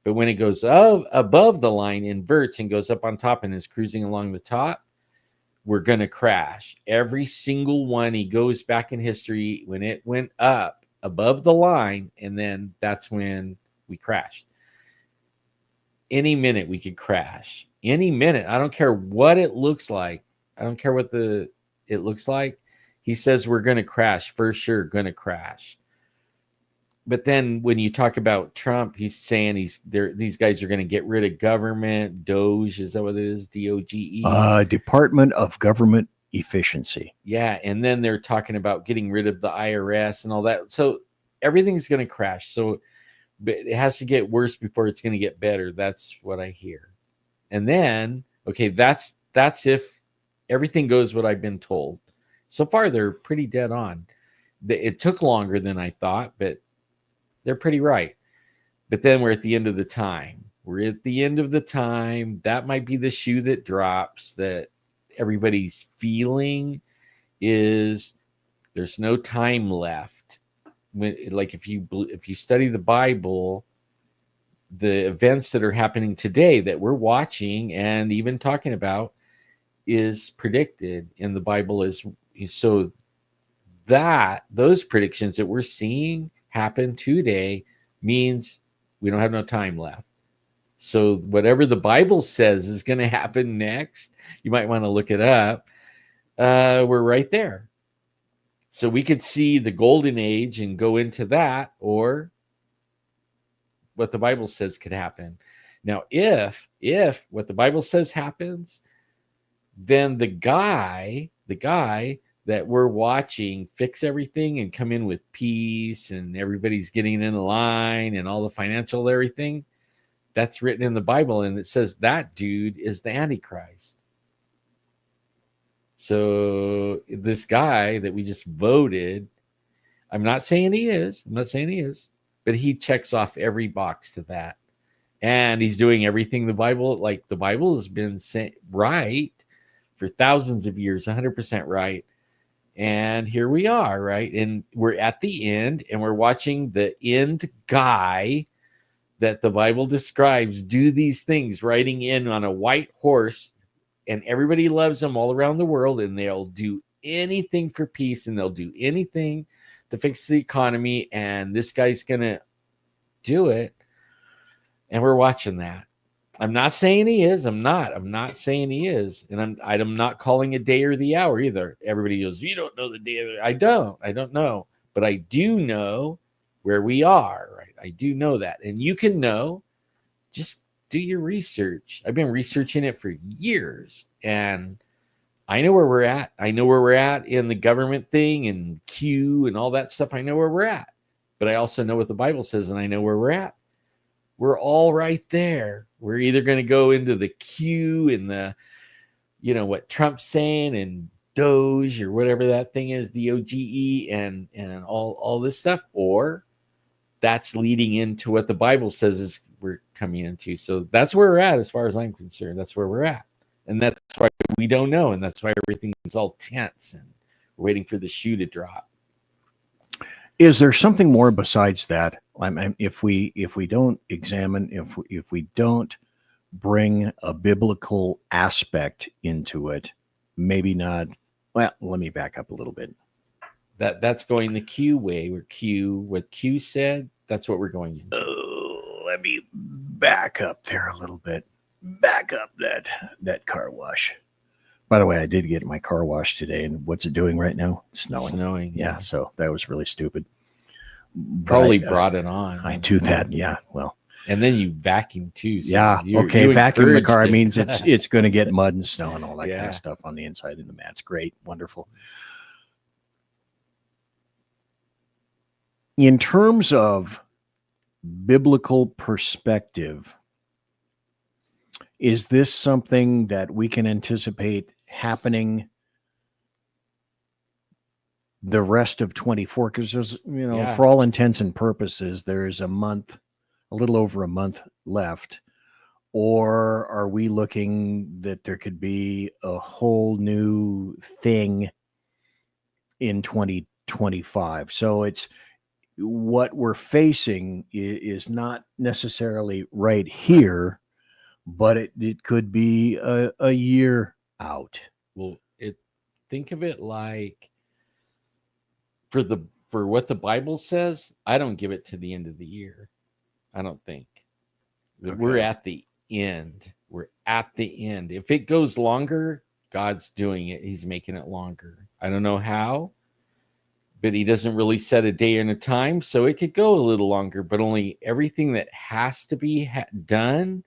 But when it goes above the line, inverts and goes up on top and is cruising along the top, we're going to crash. Every single one, he goes back in history when it went up above the line, and then that's when we crashed. Any minute we could crash. Any minute. I don't care what it looks like. I don't care what it looks like. He says we're going to crash. For sure, going to crash. But then when you talk about Trump, he's saying these guys are going to get rid of government. Doge, is that what it is? DOGE? Department of Government Efficiency. Yeah, and then they're talking about getting rid of the IRS and all that. So everything's going to crash. So but it has to get worse before it's going to get better. That's what I hear. And then, okay, that's if everything goes what I've been told. So far, they're pretty dead on. It took longer than I thought, but they're pretty right. But then we're at the end of the time. We're at the end of the time. That might be the shoe that drops that everybody's feeling is there's no time left. Like if you study the Bible, the events that are happening today that we're watching and even talking about is predicted in the Bible. Is so that those predictions that we're seeing happen today means we don't have no time left. So whatever the Bible says is going to happen next, you might want to look it up. We're right there. So we could see the golden age and go into that, or what the Bible says could happen. Now, if what the Bible says happens, then the guy that we're watching fix everything and come in with peace and everybody's getting in line and all the financial everything, that's written in the Bible, and it says that dude is the Antichrist. So this guy that we just voted, I'm not saying he is, but he checks off every box to that. And he's doing everything the Bible has been right for thousands of years, 100% right. And here we are, right? And we're at the end, and we're watching the end guy that the Bible describes do these things, riding in on a white horse, and everybody loves him all around the world, and they'll do anything for peace, and they'll do anything to fix the economy, and this guy's going to do it. And we're watching that. I'm not saying he is. I'm not saying he is. And I'm not calling a day or the hour either. Everybody goes, you don't know the day or the... I don't know. But I do know where we are, right? I do know that. And you can know, just do your research. I've been researching it for years, and I know where we're at. I know where we're at in the government thing and Q and all that stuff. I know where we're at. But I also know what the Bible says, and I know where we're at. We're all right there. We're either going to go into the Q and the, what Trump's saying and Doge or whatever that thing is, DOGE and all this stuff, or that's leading into what the Bible says is we're coming into. So that's where we're at as far as I'm concerned. That's where we're at. And that's why we don't know. And that's why everything's all tense and we're waiting for the shoe to drop. Is there something more besides that? If we don't examine, if we don't bring a biblical aspect into it, maybe not. Well, let me back up a little bit. That's going the Q way. What Q said, that's what we're going into. Let me back up there a little bit. Back up that car wash. By the way, I did get my car washed today, and what's it doing right now? Snowing. Yeah, so that was really stupid. Probably brought it on. I do that, yeah. Well, and then you vacuum too. So yeah, okay. Vacuum the car means it's going to get mud and snow and all that kind of stuff on the inside of the mats. Great, wonderful. In terms of biblical perspective, is this something that we can anticipate happening the rest of 24? Because there's, for all intents and purposes, there's a little over a month left. Or are we looking that there could be a whole new thing in 2025? So it's what we're facing is not necessarily right here, but it could be a year out. Well, think of it like for what the Bible says, I don't give it to the end of the year. I don't think. Okay. We're at the end. We're at the end. If it goes longer, God's doing it. He's making it longer. I don't know how, but he doesn't really set a day and a time, so it could go a little longer, but only everything that has to be done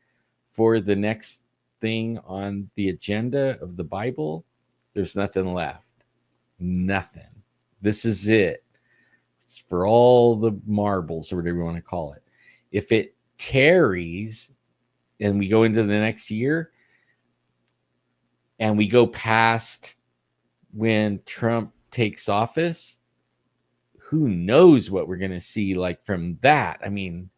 for the next thing on the agenda of the Bible, there's nothing left. Nothing. This is it. It's for all the marbles or whatever you want to call it. If it tarries and we go into the next year and we go past when Trump takes office, who knows what we're going to see like from that? I mean,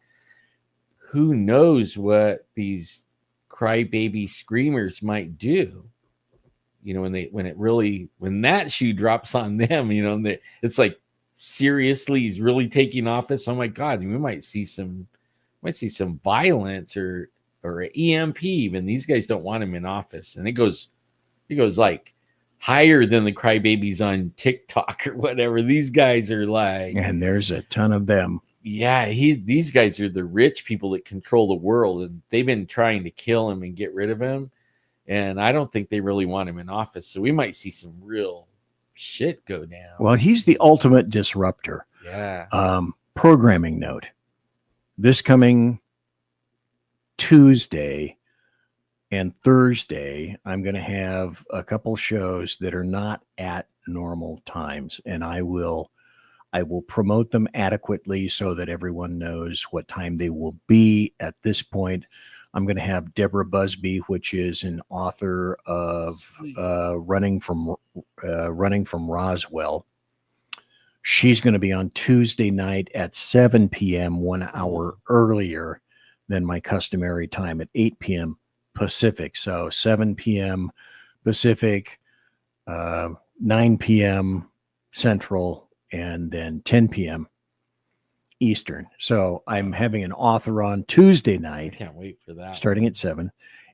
who knows what these crybaby screamers might do, you know, when that shoe drops on them, you know, it's like, seriously, he's really taking office. Oh my God, we might see some violence or EMP. Even these guys don't want him in office, and it goes like higher than the crybabies on TikTok or whatever. These guys are like, and there's a ton of them. Yeah, these guys are the rich people that control the world, and they've been trying to kill him and get rid of him. And I don't think they really want him in office. So we might see some real shit go down. Well, he's the ultimate disruptor. Yeah. Programming note. This coming Tuesday and Thursday, I'm going to have a couple shows that are not at normal times, and I will promote them adequately so that everyone knows what time they will be. At this point, I'm going to have Deborah Busby, which is an author of Running from Roswell. She's going to be on Tuesday night at 7 p.m., 1 hour earlier than my customary time at 8 p.m. Pacific. So 7 p.m. Pacific, 9 p.m. Central, and then 10 p.m. Eastern. So I'm having an author on Tuesday night. I can't wait for that. Starting at 7.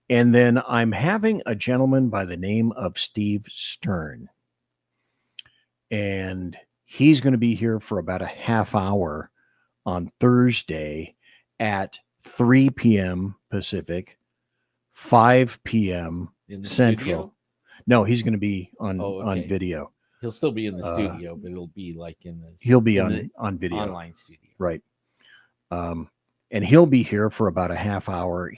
And then I'm having a gentleman by the name of Steve Stern. And he's going to be here for about a half hour on Thursday at 3 p.m. Pacific, 5 p.m. Central. Studio? No, he's going to be on video. He'll still be in the studio, but it'll be like in this. He'll be on video. Online studio. Right. And he'll be here for about a half hour.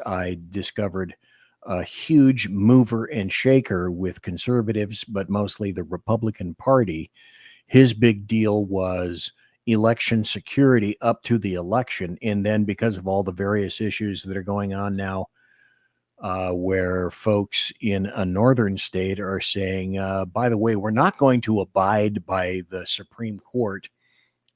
I discovered a huge mover and shaker with conservatives, but mostly the Republican Party. His big deal was election security up to the election. And then because of all the various issues that are going on now, where folks in a northern state are saying, by the way, we're not going to abide by the Supreme Court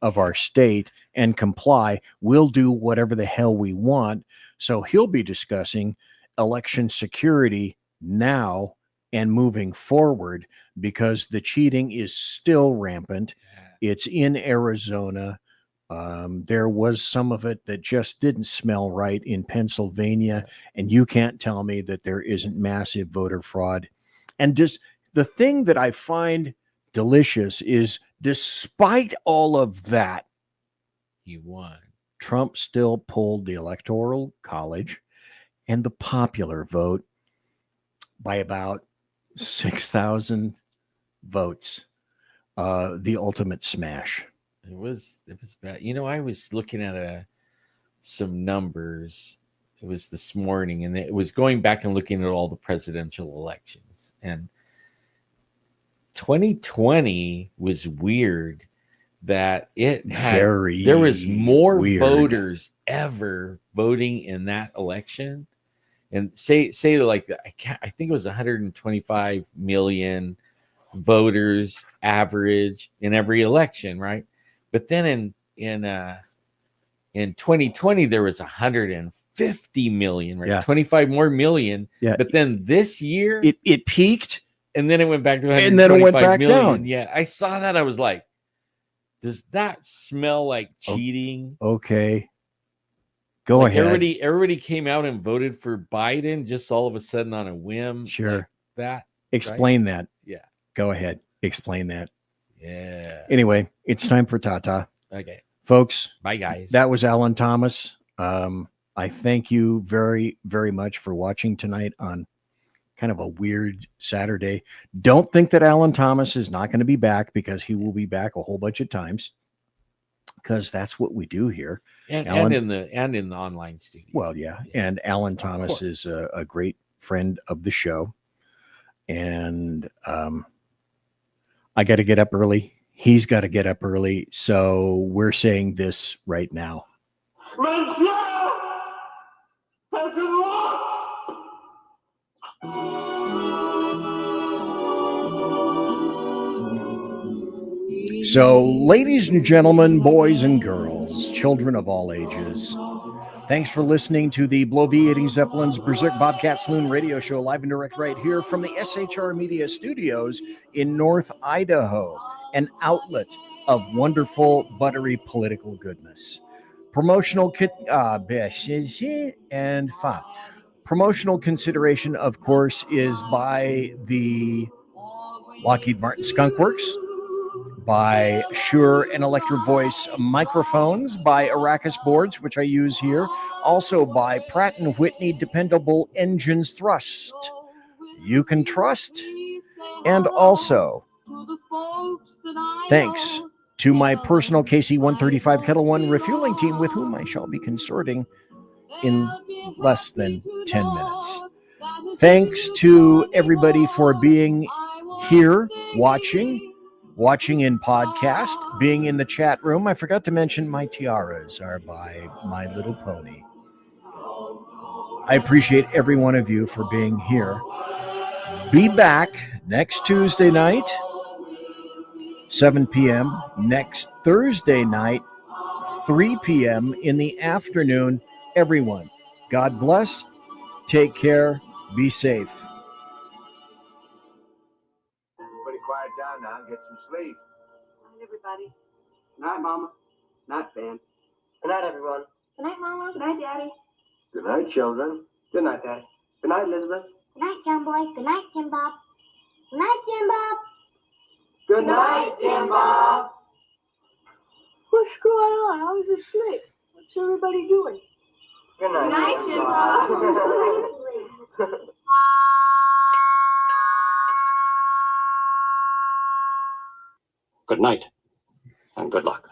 of our state and comply. We'll do whatever the hell we want. So he'll be discussing election security now and moving forward because the cheating is still rampant. It's in Arizona. There was some of it that just didn't smell right in Pennsylvania, and you can't tell me that there isn't massive voter fraud. And just the thing that I find delicious is, despite all of that, he won. Trump still pulled the Electoral College and the popular vote by about 6,000 votes. The ultimate smash. It was bad. You know, I was looking at some numbers. It was this morning, and it was going back and looking at all the presidential elections. And 2020 was weird that there was more voters ever voting in that election. And say like, I think it was 125 million voters average in every election, right? But then in 2020 there was 150 million, right? Yeah. 25 more million. Yeah. But then this year it peaked and then it went back to 125 and then it went back million. Down. Yeah, I saw that. I was like, does that smell like cheating? Okay. Go ahead. Everybody came out and voted for Biden just all of a sudden on a whim. Sure. Like that. Explain that. Yeah. Go ahead. Explain that. Yeah. Anyway, it's time for Tata. Okay. Folks. Bye, guys. That was Alan Thomas. I thank you very, very much for watching tonight on kind of a weird Saturday. Don't think that Alan Thomas is not going to be back, because he will be back a whole bunch of times, because that's what we do here. And in the online studio. Well, yeah. And Alan Thomas is a great friend of the show. And I got to get up early. He's got to get up early. So we're saying this right now. So, ladies and gentlemen, boys and girls, children of all ages, Thanks for listening to the Bloviating Zeppelin's Berserk Bobcat Saloon radio show, live and direct right here from the SHR Media Studios in North Idaho, an outlet of wonderful, buttery political goodness. Promotional Promotional consideration, of course, is by the Lockheed Martin Skunk Works, by Shure and Electro Voice microphones, by Arrakis boards, which I use here, also by Pratt & Whitney Dependable Engines Thrust. You can trust. And also, thanks to my personal KC-135 Kettle One refueling team, with whom I shall be consorting in less than 10 minutes. Thanks to everybody for being here, watching in podcast, being in the chat room. I forgot to mention my tiaras are by My Little Pony. I appreciate every one of you for being here. Be back next Tuesday night, 7 p.m., next Thursday night, 3 p.m. in the afternoon. Everyone, God bless, take care, be safe. Everybody quiet down now and get some sleep. Good night, everybody. Good night, Mama. Good night, Ben. Good night, everyone. Good night, Mama. Good night, Daddy. Good night, children. Good night, Dad. Good night, Elizabeth. Good night, John Boy. Good night, Jim Bob. Good night, Jim Bob. Good night, Jim Bob. What's going on? I was asleep. What's everybody doing? Good night, Good night, Jim Bob. Good night, and good luck.